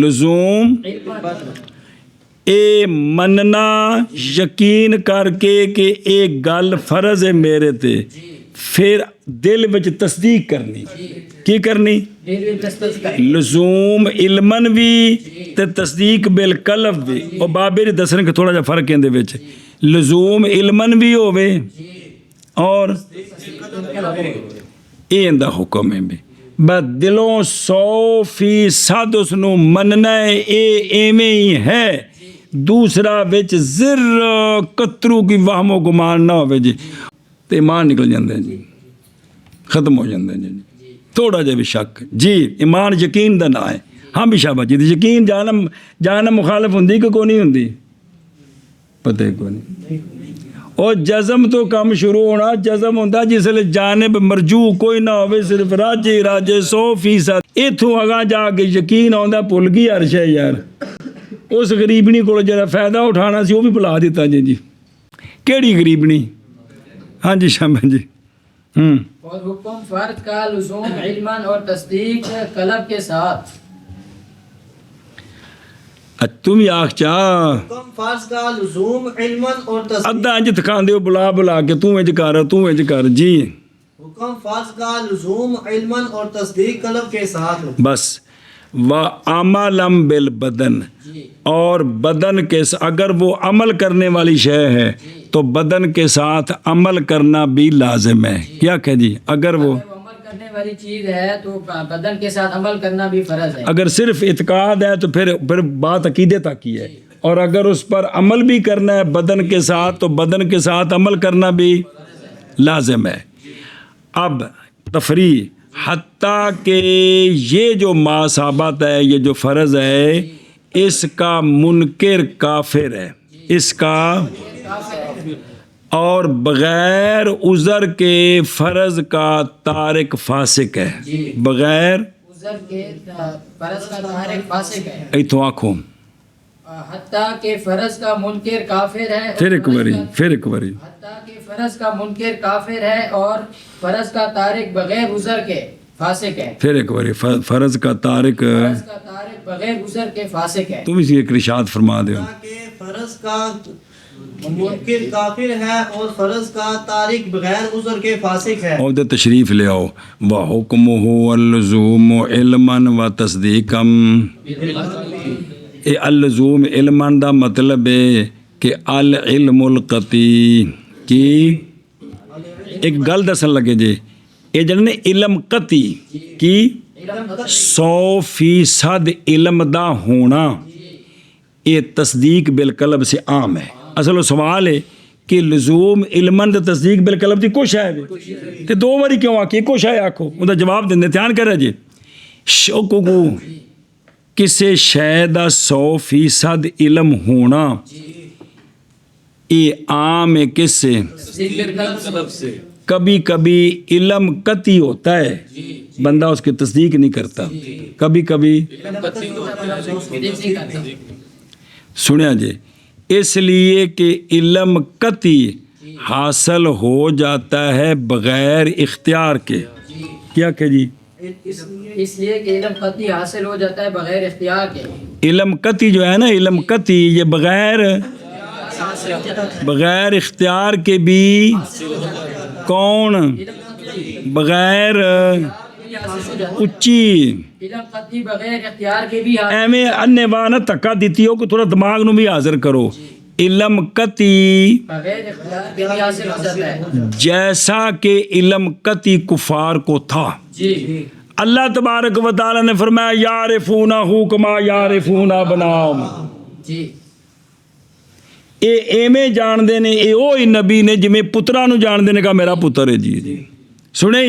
لزوم اے مننا یقین کر کے کہ ایک گل فرض ہے میرے تے، پھر دل وچ تصدیق کرنی. کی کرنی؟ لزوم علمن بھی تے تصدیق بالقلب بھی. اور بابے دسنے کہ تھوڑا جا فرق ہے اندے وچ. لزوم علمن بھی ہوے اور اے اندا حکم ہے بھی بس دلوں 100% اس نو مننا ہے اے ایویں ہی ہے. دوسرا وچ ذرا قطرو کی وہم و گمان نہ ہوے جی تے ایمان نکل جاندے جی، ختم ہو جاندے جی. تھوڑا جا بھی شک جی ایمان یقین دا نہ ہے. ہاں بھی شاباش جی یقین جہنم مخالف ہوندی کہ کوئی نہیں ہوندی؟ پتہ ہے کوئی نہیں. اور جزم تو کم شروع ہونا، جزم ہوتا جس لئے جانب مرجو کوئی نہ ہوئے، صرف راجے راجے 100%. اتوں اگاں جا کے یقین آتا بھول گئی ہر شے یار. اس غریبنی کو جڑا فائدہ اٹھانا سی وہ بھی بلا دیتا جی. کیڑی غریبنی؟ ہاں جی شامل جی. اور حکم فرد کا لزوم علما اور تصدیق قلب کے ساتھ. تم ہی آخ چاہ حکم فرض کا لزوم علما اور تصدیق. ادھا انج تھکان دیو بلا بلا کے تو انج کر جی. حکم فرض کا لزوم علما اور تصدیق قلب کے ساتھ. بس وَعَمَلًا بِالْبَدَنِ، اور بدن کے اگر وہ عمل کرنے والی شے ہے تو بدن کے ساتھ عمل کرنا بھی لازم ہے. کیا کہ جی اگر وہ عمل کرنے والی چیز ہے تو بدن کے ساتھ عمل کرنا بھی فرض ہے. اگر صرف اعتقاد ہے تو پھر بات عقیدے تک کی ہے، اور اگر اس پر عمل بھی کرنا ہے بدن کے ساتھ تو بدن کے ساتھ عمل کرنا بھی لازم ہے. اب تفریح، حتیٰ کہ یہ جو ماثابت ہے، یہ جو فرض ہے، اس کا منکر کافر ہے، اس کا اور بغیر عذر کے فرض کا تارک فاسق ہے. بغیر عذر کے فرض کا تارک فاسق ہے. ایتھوں آنکھوں حتیٰ کہ فرض کا منکر کافر ہے. پھر ایک باری حتیٰ کہ فرض کا منکر کافر ہے اور فرض کا تارک بغیر عذر کے فاسق ہے. پھر ایک باری فرض کا تارک بغیر عذر کے فاسق ہے. تم اسی ایک ارشاد فرما دو. کہ فرض کا منکر کافر ہے اور فرض کا تارک بغیر عذر کے فاسق ہے. اور دے تشریف لے آؤ. وَحُکْمُهُ اللزوم علماً وتصدیقاً. اللزوم علماً دا مطلب ہے کہ العلم القطعی کی ایک گل دسن لگے جی. یہ جڑے علم قطعی کی 100% علم دا ہونا، یہ تصدیق بالقلب سے عام ہے. اصل سوال ہے کہ لزوم علماً دا تصدیق بالقلب دی کوشش ہے تے دو باری کیوں آکی کوشش ہے آکھو ان دا جواب دینے دھیان کر رہے جی. شوکو کسے شے دا 100% علم ہونا یہ عام ہے. کس سے؟ کبھی کبھی علم قطعی ہوتا ہے بندہ اس کی تصدیق نہیں کرتا، کبھی کبھی سنیا جی. اس لیے کہ علم قطعی حاصل ہو جاتا ہے بغیر اختیار کے. کیا کہ جی اس لیے کہ علم قطعی حاصل ہو جاتا ہے بغیر اختیار کے. علم قطعی جو ہے نا، علم قطعی یہ بغیر اختیار کے بھی کون؟ بغیر اچھی علم قطعی بغیر اختیار کے بھی ایویں انے وانا تکا دیتی ہو کہ تھوڑا دماغ نو بھی حاضر کرو. علم قطعی بغیر اختیار کے بھی حاصل ہو جاتا ہے جیسا کہ علم قطعی کفار کو تھا. اللہ تبارک و تعالی نے فرمایا یعرفونہ کما یعرفون ابناءہم. اے ایویں جان دے نے، اے اوہی نبی نے جویں پتراں نو جان دے نے کہ میرا پتر ہے جی. سنے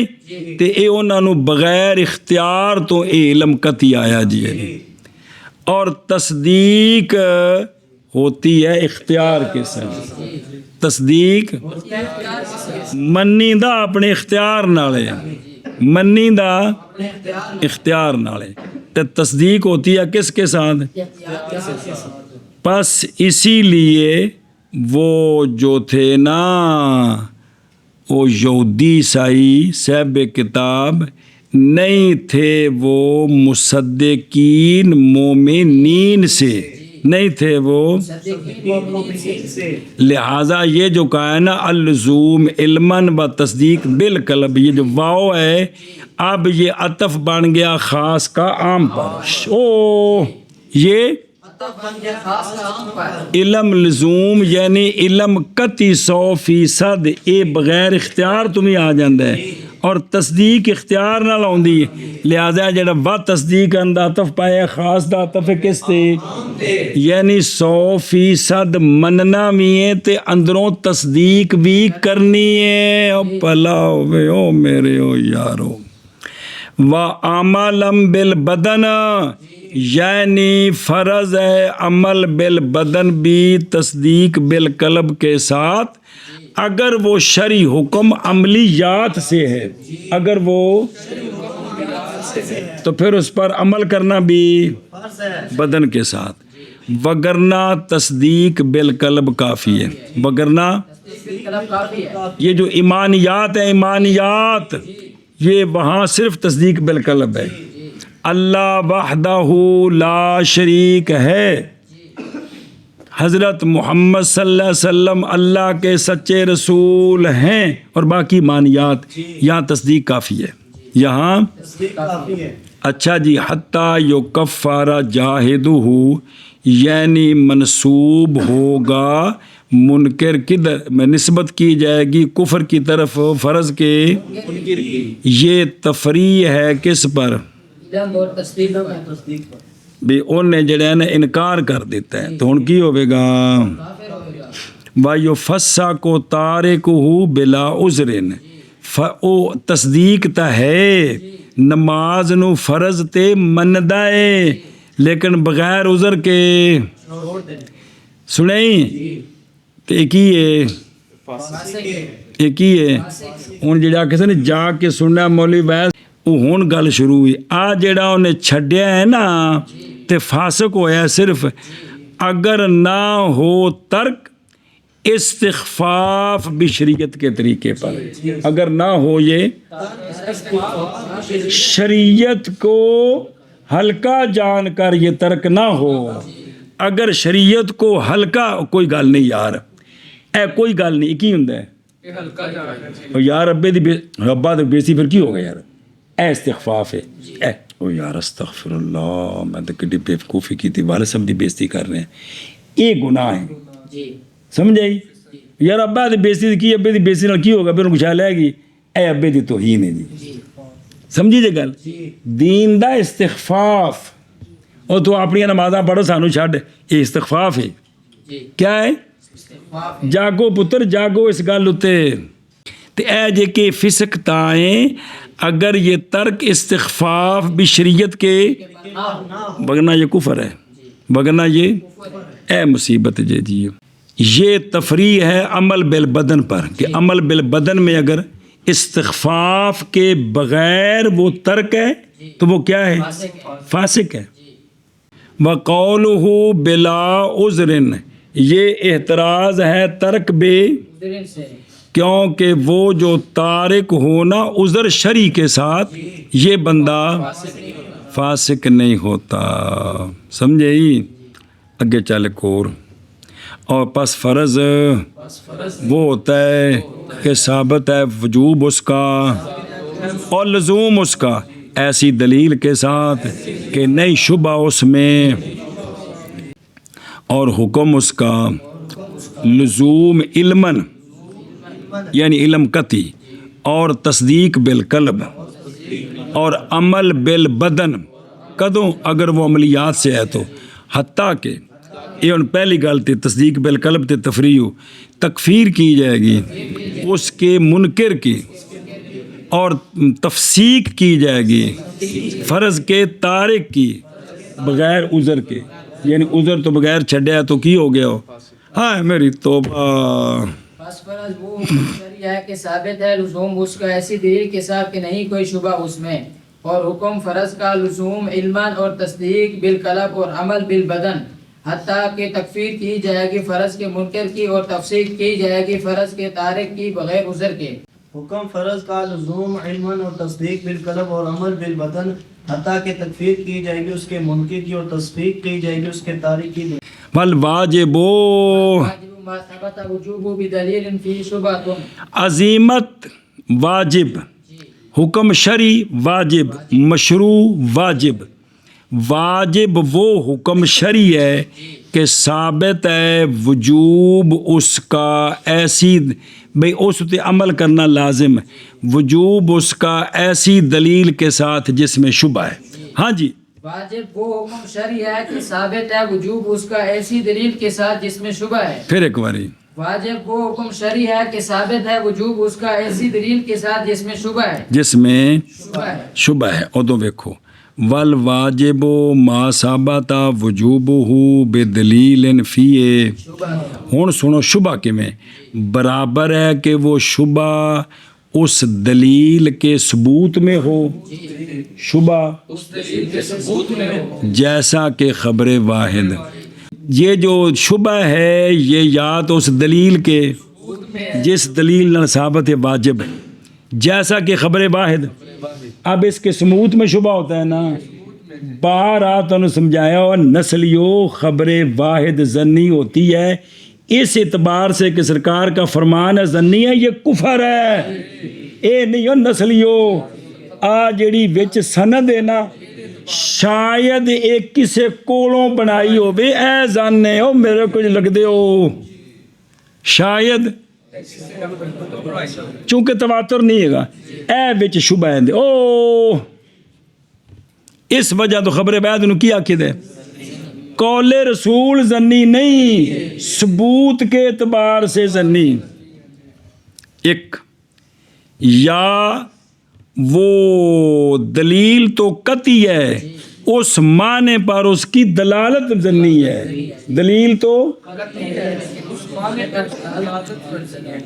تے اے انہاں نو بغیر اختیار تو اے علم قطعی آیا جی. اور تصدیق ہوتی ہے اختیار کے ساتھ. تصدیق منی دا اپنے اختیار نالے، منی دا اختیار نالے، تے تصدیق ہوتی ہے کس کے ساتھ؟ بس اسی لیے وہ جو تھے نا، وہ یہودی عیسائی صاحب کتاب نہیں تھے، وہ مصدقین مومنین سے نہیں تھے وہ. لہٰذا یہ جو کہا ہے نا اللزوم علماً و تصدیق بالقلب، یہ جو واو ہے اب یہ عطف بن گیا خاص کا عام پر. یہ علم لزوم یعنی علم قطعی 100% اے بغیر اختیار تمہیں آ جاندہ ہے، اور تصدیق اختیار نہ لاؤندی. لہذا جڑا با تصدیق اندہ عطف پایا خاص دا عطف کس تے، یعنی 100% مننا بھی ہے تے اندروں تصدیق بھی کرنی ہے. او پلا ہوئے او میرے او یارو. وَعَمَلًا بِالْبَدَنَ یعنی فرض ہے عمل بالبدن بھی تصدیق بالقلب کے ساتھ اگر وہ شرعی حکم عملیات سے ہے، اگر وہ تو پھر اس پر عمل کرنا بھی فرض ہے۔ بدن کے ساتھ، وگرنہ تصدیق بالقلب کافی ہے، وگرنہ قلم کافی ہے۔ یہ جو ایمانیات ہیں، ایمانیات یہ وہاں صرف تصدیق بالقلب ہے۔ اللہ وحدہ لا شریک ہے، حضرت محمد صلی اللہ علیہ وسلم اللہ کے سچے رسول ہیں، اور باقی ایمانیات یہاں تصدیق کافی ہے، یہاں تصدیق کافی ہے۔ اچھا جی، حتیٰ یکفر جاہدہ یعنی منسوب ہوگا منکر کدھر میں نسبت کی جائے گی کفر کی طرف فرض کے، یہ تفریح ہے کس پر؟ علم اور تصدیق کا تصدیق پر بھی انہیں جڑے نا انکار کر دیتا ہے تو ان کی ہوئے گا کافر ہوئے گا۔ وَيُفَسَّقُ تَارِكُهُ بِلَا عُذْرٍ، او تصدیق تا ہے نماز نو فرض تے مندا ہے لیکن بغیر عذر کے چھوڑ دیں۔ سنیں تے ایک ہی ہے، فاسق ہے۔ ایک ہی ہے۔ ہن جڑا کسے نے جا کے سننا مولوی ویس وہ ہن گل شروع ہوئی، آ جڑا انہیں چھڈیا ہے نا تے فاسق ہویا صرف اگر نہ ہو ترک استخفاف بشریعت کے طریقے پر، اگر نہ ہو یہ شریعت کو ہلکا جان کر یہ ترک نہ ہو، اگر شریعت کو ہلکا کوئی گل نہیں یار، اے کوئی گل نہیں کی ہوندا ہے یار ابے دی ربا دی بےزتی پھر کی ہو گیا یار، اے استخفاف ہے، اے او یار استغفر اللہ میں تو کڈی بیوقوفی کی تھی، والد صاحب دی بےزتی کر رہے ہیں، یہ گناہ ہے، جی سمجھ آئی یار ابا دی بےزتی کی ابے دی بےزتی نال کی ہوگا پھر انہوں کچھ لے گی، اے ابے دی توہین ہے جی، سمجھی جے گل دین دا استخفاف، اور تو اپنی نمازاں پڑھو سانو چھڈ، یہ استخفاف ہے، جی کیا ہے؟ استغفار جاگو پتر جاگو اس گل اتے تے اے جے کہ فسق تائیں اگر یہ ترک استخفاف بھی شریعت کے وگرنہ یہ کفر ہے، وگرنہ یہ اے مصیبت جے جی، یہ تفریح ہے عمل بالبدن پر کہ عمل بالبدن میں اگر استخفاف کے بغیر وہ ترک ہے تو وہ کیا ہے؟ فاسق ہے۔ وَقَوْلُهُ بِلَا عُذْرٍ، یہ اعتراض ہے ترک بے، دل سے کیونکہ وہ جو تارک ہونا عذر شرعی کے ساتھ یہ بندہ فاسق نہیں ہوتا، سمجھے ہی؟ اگے چل اور پس فرض وہ ہوتا ہے کہ ثابت ہے وجوب اس کا اور لزوم اس کا ایسی دلیل کے ساتھ کہ نہیں شبہ اس میں، اور حکم اس کا لزوم علماً یعنی علم قطعی اور تصدیق بالقلب اور عمل بالبدن کدوں اگر وہ عملیات سے ہے تو، حتیٰ کہ یہ ان پہلی گل تے تصدیق بالقلب تے تفریح تکفیر کی جائے گی اس کے منکر کی اور تفسیق کی جائے گی فرض کے تارک کی بغیر عذر کے، یعنی عذر تو بغیر چھڈیا تو کی ہو گیا ہو، ہاں میری توبہ۔ بس فرض وہ شرعی ہے کہ ثابت ہے لزوم اس کا ایسی دلیل کے ساتھ کہ نہیں کوئی شبہ اس میں، اور حکم فرض کا لزوم علمان اور تصدیق بالقلب اور عمل بالبدن، حتیٰ کہ تکفیر کی جائے گی فرض کے منکر کی اور تفسیق کی جائے گی فرض کے تارک کی بغیر عذر کے۔ حکم فرض کا لزوم علم اور تصدیق بالقلب اور عمل بالبدن، حتیٰ کہ تکفیر کی جائے گی اس کے منکر کی اور تصدیق کی جائے گی اس کے تارک کی۔ والواجب واجب ما ثبت وجوبه بدلیل فی شبہۃ، عظیمت واجب، حکم شرعی واجب، مشروع واجب، واجب وہ حکم شرعی ہے کہ ثابت ہے وجوب اس کا ایسی بھئی اس تے عمل کرنا لازم ہے، وجوب اس کا ایسی دلیل کے ساتھ جس میں شبہ ہے۔ ہاں جی، واجب وہ حکم شرعی ہے کہ ثابت ہے وجوب اس کا ایسی دلیل کے ساتھ جس میں شبہ ہے۔ پھر ایک باری واجب وہ حکم شرعی ہے کہ ثابت ہے وجوب اس کا ایسی دلیل کے ساتھ جس میں شبہ ہے، جس میں شبہ ہے۔ شبہ ہے، ادو ویکھو والواجب ما ثبت وجوبہ بدلیل فیہ. ہن سنو شبہ کیویں برابر ہے کہ وہ شبہ اس دلیل کے ثبوت میں ہو. شبہ جیسا کہ خبر واحد. یہ جو شبہ ہے یہ یا تو اس دلیل کے جس دلیل نال ثابت ہے واجب ہے جیسا کہ خبر واحد. اب اس کے ثبوت میں شبہ ہوتا ہے نا. بار تمہیں سمجھایا اور نسلیو خبر واحد ظنی ہوتی ہے اس اعتبار سے کہ سرکار کا فرمان ہے ظنی ہے یہ کفر ہے. اے نہیں ہو نسلیو آ جڑی وچ سند ہے نا شاید ایک کسے کولوں بنائی ہوے اے ظن ہو میرے کچھ لگ دے ہو شاید چونکہ تواتر نہیں ہے گا اے وچ شبہ ہے او اس وجہ تو خبر بعد انہوں کیا آکھد ہے قول رسول ظنی نہیں ثبوت کے اعتبار سے ظنی. ایک یا وہ دلیل تو قطعی ہے اس معنی پر اس کی دلالت ظنی ہے. دلیل تو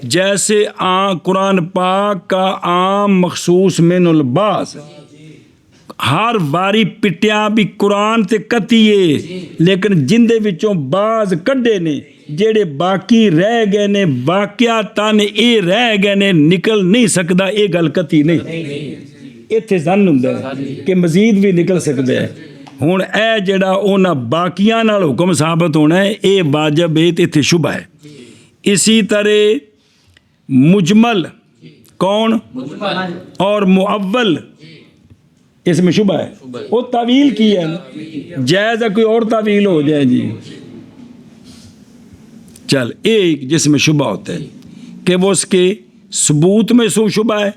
جیسے قرآن پاک کا عام مخصوص من الباس ہر واری پٹیاں بھی قرآن تے قطعی ہے لیکن جن دے وچوں بعض کڈے نے جڑے باقی رہ گئے نے واقعاتاً اے رہ گئے نے نکل نہیں سکدا. اے گل قطعی نہیں ایتھے ظن ہوندا ہے کہ مزید بھی نکل سکدا ہے. ہن اے جڑا انہاں باقیاں نال حکم ثابت ہونا ہے اے واجب ہے تے ایتھے شبہ ہے. اسی طرح مجمل کون اور معول اس میں شبہ ہے وہ تعویل کی ہے جائز ہے کوئی اور تعویل ہو جائے جی. چل ایک جس میں شبہ ہوتا ہے کہ وہ اس کے ثبوت میں شبہ ہے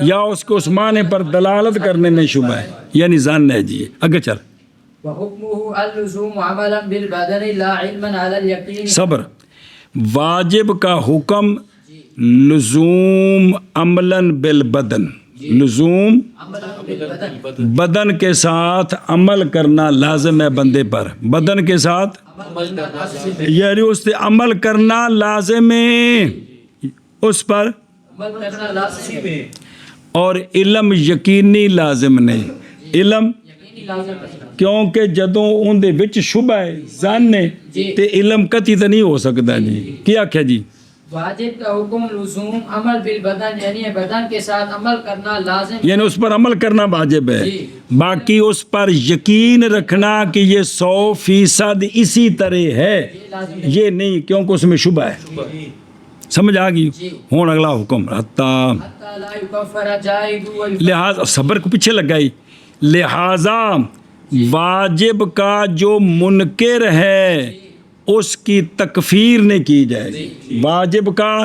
یا اس کو اس معنی پر دلالت کرنے میں شبہ ہے یعنی ظن ہے جی. اگے چل وحکمہ اللزوم عملا بالبدن لا علما علی الیقین. صبر. واجب کا حکم لزوم عملا بالبدن لزوم بدن کے ساتھ عمل کرنا لازم ہے بندے پر. بدن کے ساتھ یعنی اس سے عمل کرنا لازم ہے اس پر اور علم یقینی لازم نہیں. علم کیونکہ جدوں ان دے وچ شبہ ہے ظن ہے تے علم قطعی تو نہیں ہو سکتا جی. کیا آکھیا جی واجب کا حکم لزوم عمل بالبدن یعنی بدن کے ساتھ عمل کرنا لازم یعنی اس پر عمل کرنا واجب ہے. باقی اس پر یقین رکھنا کہ یہ 100% اسی طرح ہے یہ نہیں کیونکہ اس میں شبہ ہے. سمجھ آ گئی. ہون اگلا حکم لہذا صبر کو پیچھے لگائی. لہذا واجب کا جو منکر ہے اس کی تکفیر نہیں کی جائے گی. واجب کا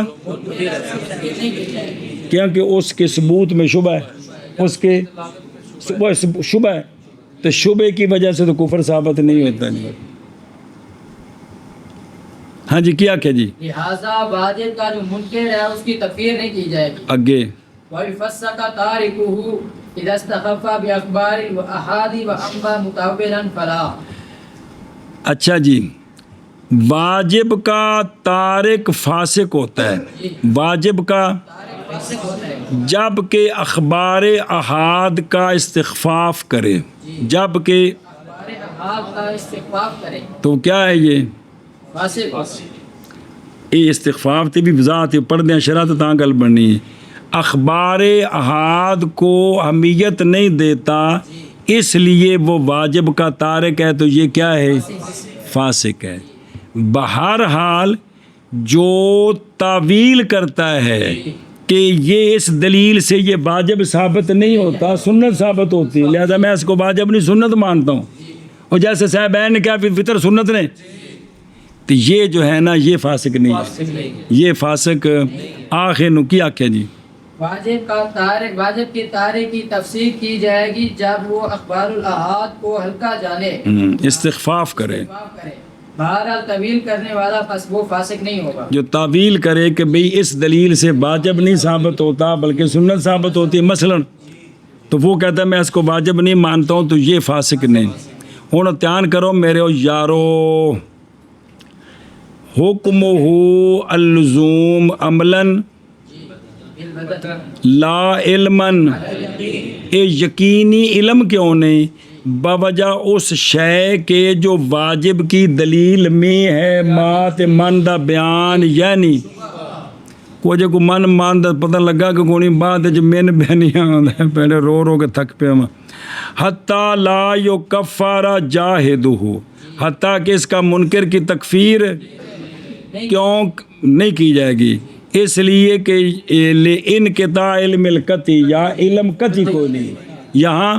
کیونکہ اس کے ثبوت میں شبہ ہے اس کے شبہ ہے تو شبے کی وجہ سے تو کفر ثابت نہیں ہوتا. نہیں ہاں جی کیا کہ جی لہذا واجب کا جو منکر ہے اس کی تکفیر نہیں کی جائے گی. اگے وَيُفَسَّقَ تَارِكُهُ إِذَا اسْتَخَفَّ بِأَخْبَارِ وَأَحَادِ وَأَمَّا مُتَعَوِّلًا فَلَا. اچھا جی واجب کا تارک فاسق ہوتا ہے. واجب کا جب کہ اخبار احاد کا استخفاف کرے جب کہ تو کیا ہے یہ استخفاف تے بھی وضاحت پڑھ دیں شرط تاں گل بننی ہے. اخبار احاد کو اہمیت نہیں دیتا اس لیے وہ واجب کا تارک ہے تو یہ کیا ہے فاسق ہے. بہرحال جو تعویل کرتا ہے کہ یہ اس دلیل سے یہ واجب ثابت نہیں ہوتا سنت ثابت ہوتی ہے لہذا میں اس کو واجب نہیں سنت مانتا ہوں. اور جیسے صاحبین نے کیا فطر سنت نے تو یہ جو ہے نا یہ فاسق نہیں ہے. یہ فاسق آخر نو کیا آکھیا جی واجب کا تارک واجب کے تارک کی تفسیر کی جائے گی جب وہ اخبار الاحاد کو ہلکا جانے استخفاف کرے. بہرحال طویل کرنے والا پس وہ فاسق نہیں ہوگا. جو تعویل کرے کہ بھئی اس دلیل سے واجب نہیں ثابت ہوتا بلکہ سنت ثابت ہوتی ہے. مثلا تو وہ کہتا ہے میں اس کو واجب نہیں مانتا ہوں، تو یہ فاسق نہیں۔ ہوں دھیان کرو میرے یارو، حکمہ اللزوم عملاً لا علماً، اے یقینی علم کیوں نہیں؟ بوجہ اس شے کے جو واجب کی دلیل میں ہے، مات من دا بیان، یعنی کوئی جو من مان دا پتہ لگا کہ کوئی بات جو من بہنیاں پہلے رو رو کے تھک پہ ہوں، حتیٰ لا یکفر جاہدہ، حتیٰ کہ اس کا منکر کی تکفیر کیوں نہیں کی جائے گی؟ اس لیے کہ انقطاع علم القطعی، یا علم قطعی کوئی نہیں یہاں،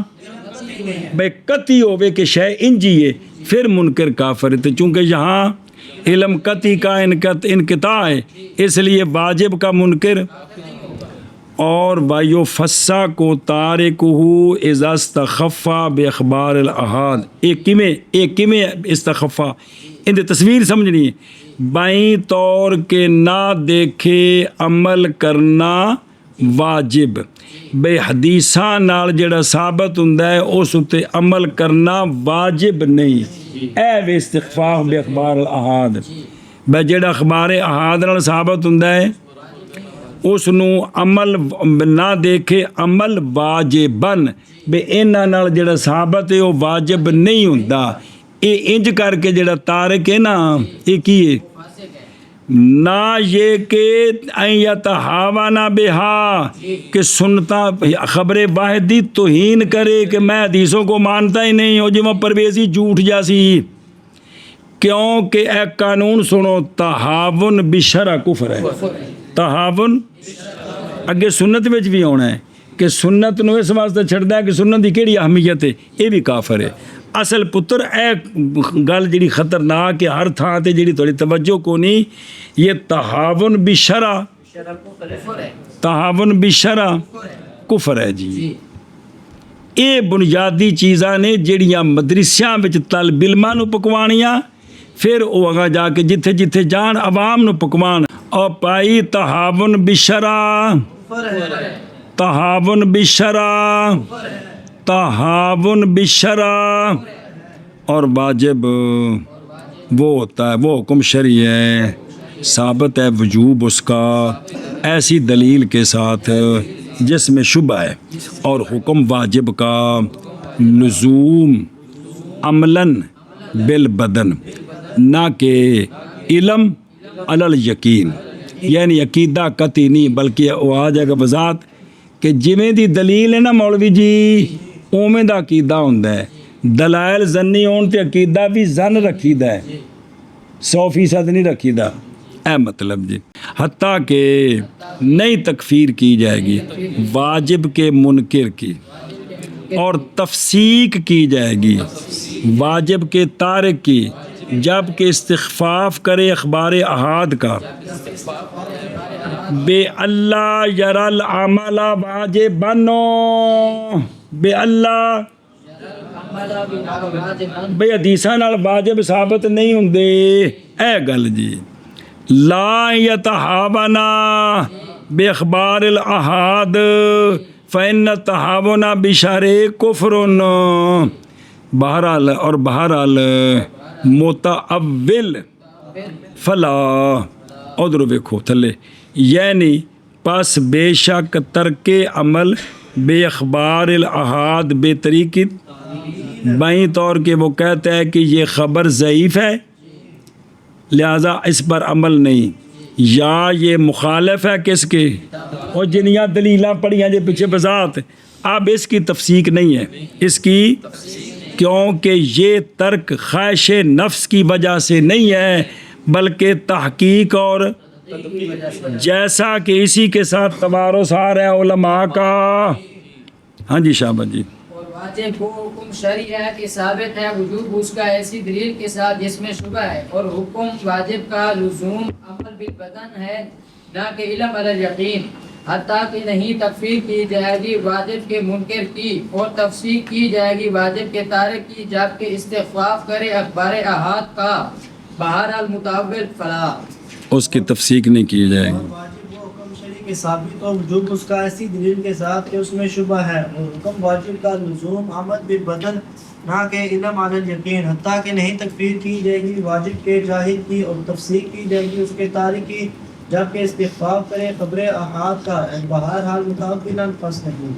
بے قطعی ہوئے کہ شے انجی ہے پھر منکر کافر ہے، تو چونکہ یہاں علم قطعی کا انقطاع ہے اس لیے واجب کا منکر۔ اور وایو فسا کو تارکہ اذا استخفا باخبار الاحاد، ایک کمیں استخفا، ان تصویر سمجھنی ہے، بائیں طور کے نہ دیکھے عمل کرنا واجب، بے حدیثاں نال جڑا ثابت ہوندا ہے اس اتے عمل کرنا واجب نہیں، اے وے استخفاف بے اخبار الاحاد، بے جڑا اخبار احاد نال ثابت ہوندا ہے اس نو عمل نہ دیکھے عمل واجبن، بے انہاں نال جڑا ثابت ہے وہ واجب نہیں ہوندا۔ اے انج کر کے جڑا تارک ہے نا، یہ کی ہے؟ نہ یہ کہ این یتہاونا بہا، کہ سنتا خبر واحد دی توہین کرے کہ میں حدیثوں کو مانتا ہی نہیں ہوں، جو میں پرویزی جھوٹ جاسی، کیوں کہ اے قانون سنو، تہاون بشرع کفر ہے، تہاون اگے سنت وچ بھی ہونا ہے کہ سنت نو اس واسطے چھڑدا ہے کہ سنت دی کیڑی اہمیت ہے، یہ بھی کافر ہے۔ اصل پتر اے گل جڑی خطرناک ہے ہر تھان تے جڑی تھوڑی توجہ کو نہیں، یہ تہاون بشرع، تہاون بشرع کفر ہے جی۔ اے بنیادی چیزاں نے جڑیاں مدرسیاں وچ طالب علماں نو پکوانیاں، پھر وہ اگا جا کے جتھے جتھے جان عوام نو پکوان، اور پائی تہاون بشرع، تہاون بشرع، تہاون بشرع، اور واجب وہ ہوتا ہے، وہ حکم شرعی ہے، ثابت ہے وجوب اس کا ایسی دلیل کے ساتھ جس میں شبہ ہے، اور حکم واجب کا لزوم عملاً بالبدن، نہ کہ علم علی الیقین، یعنی عقیدہ قطعی نہیں، بلکہ وہ آ جائے گا وضاحت کہ جویں دی دلیل ہے نا مولوی جی اوویں دا عقیدہ ہوندا ہے، دلائل ظنی ہون تے عقیدہ بھی ظن رکھیدا ہے، 100% نہیں رکھیدا، اے مطلب جی، حتیٰ کہ نئی تکفیر کی جائے گی واجب کے منکر کی، اور تفسیق کی جائے گی واجب کے تارک کی، جب کہ استخفاف کرے اخبار احاد کا، بے اللہ یرا العمل واجبن، بے اللہ بے حدیثاں نال واجب ثابت نہیں ہوندے، اے گل جی، لا یتہاونا بے اخبار الاحاد فإن التہاونا بشرع کفر، بہرحال اور بہرحال متأول فلا، ادھر ویکھو تھلے، یعنی پس بے شک ترک عمل بے اخبار الاحاد بے طریق، بائیں طور کے وہ کہتا ہے کہ یہ خبر ضعیف ہے لہذا اس پر عمل نہیں، یا یہ مخالف ہے کس کے، اور جنیاں دلیلاں پڑھیاں جو پیچھے بذات، اب اس کی تفسیق نہیں ہے، اس کی کیونکہ یہ ترک خواہش نفس کی وجہ سے نہیں ہے بلکہ تحقیق، اور جیسا کہ اسی کے ساتھ توارث آ رہا ہے علماء کا۔ ہاں جی شاہباز جی۔ اور واجب وہ حکم شرعی ہے کہ ثابت ہے وجوب اس کا ایسی دلیل کے ساتھ جس میں شبہ ہے، اور حکم واجب کا لزوم عمل بالبدن ہے نہ کہ علم علی الیقین، حتیٰ کہ نہیں تکفیر کی جائے گی واجب کے منکر کی، اور تفسیق کی جائے گی واجب کے تارک کی، جبکہ استخفاف کرے اخبار احاد کا، بہرحال متأول فلا، اس کی تفسیق نہیں کی جائے گی۔ واجب وہ حکم شرعی کہ ثابت ہو وجوب اس کا ایسی دلیل کے ساتھ کہ اس میں شبہ ہے، اور حکم واجب کا لزوم عمد بالبدن نہ کہ علم علی الیقین، حتیٰ کہ نہیں تکفیر کی جائے گی واجب کے جاہل کی اور تفسیق کی جائے گی اس کے تارک کی، جبکہ استخفاف کرے خبر احاد کا بہرحال متعبداً پس نہیں۔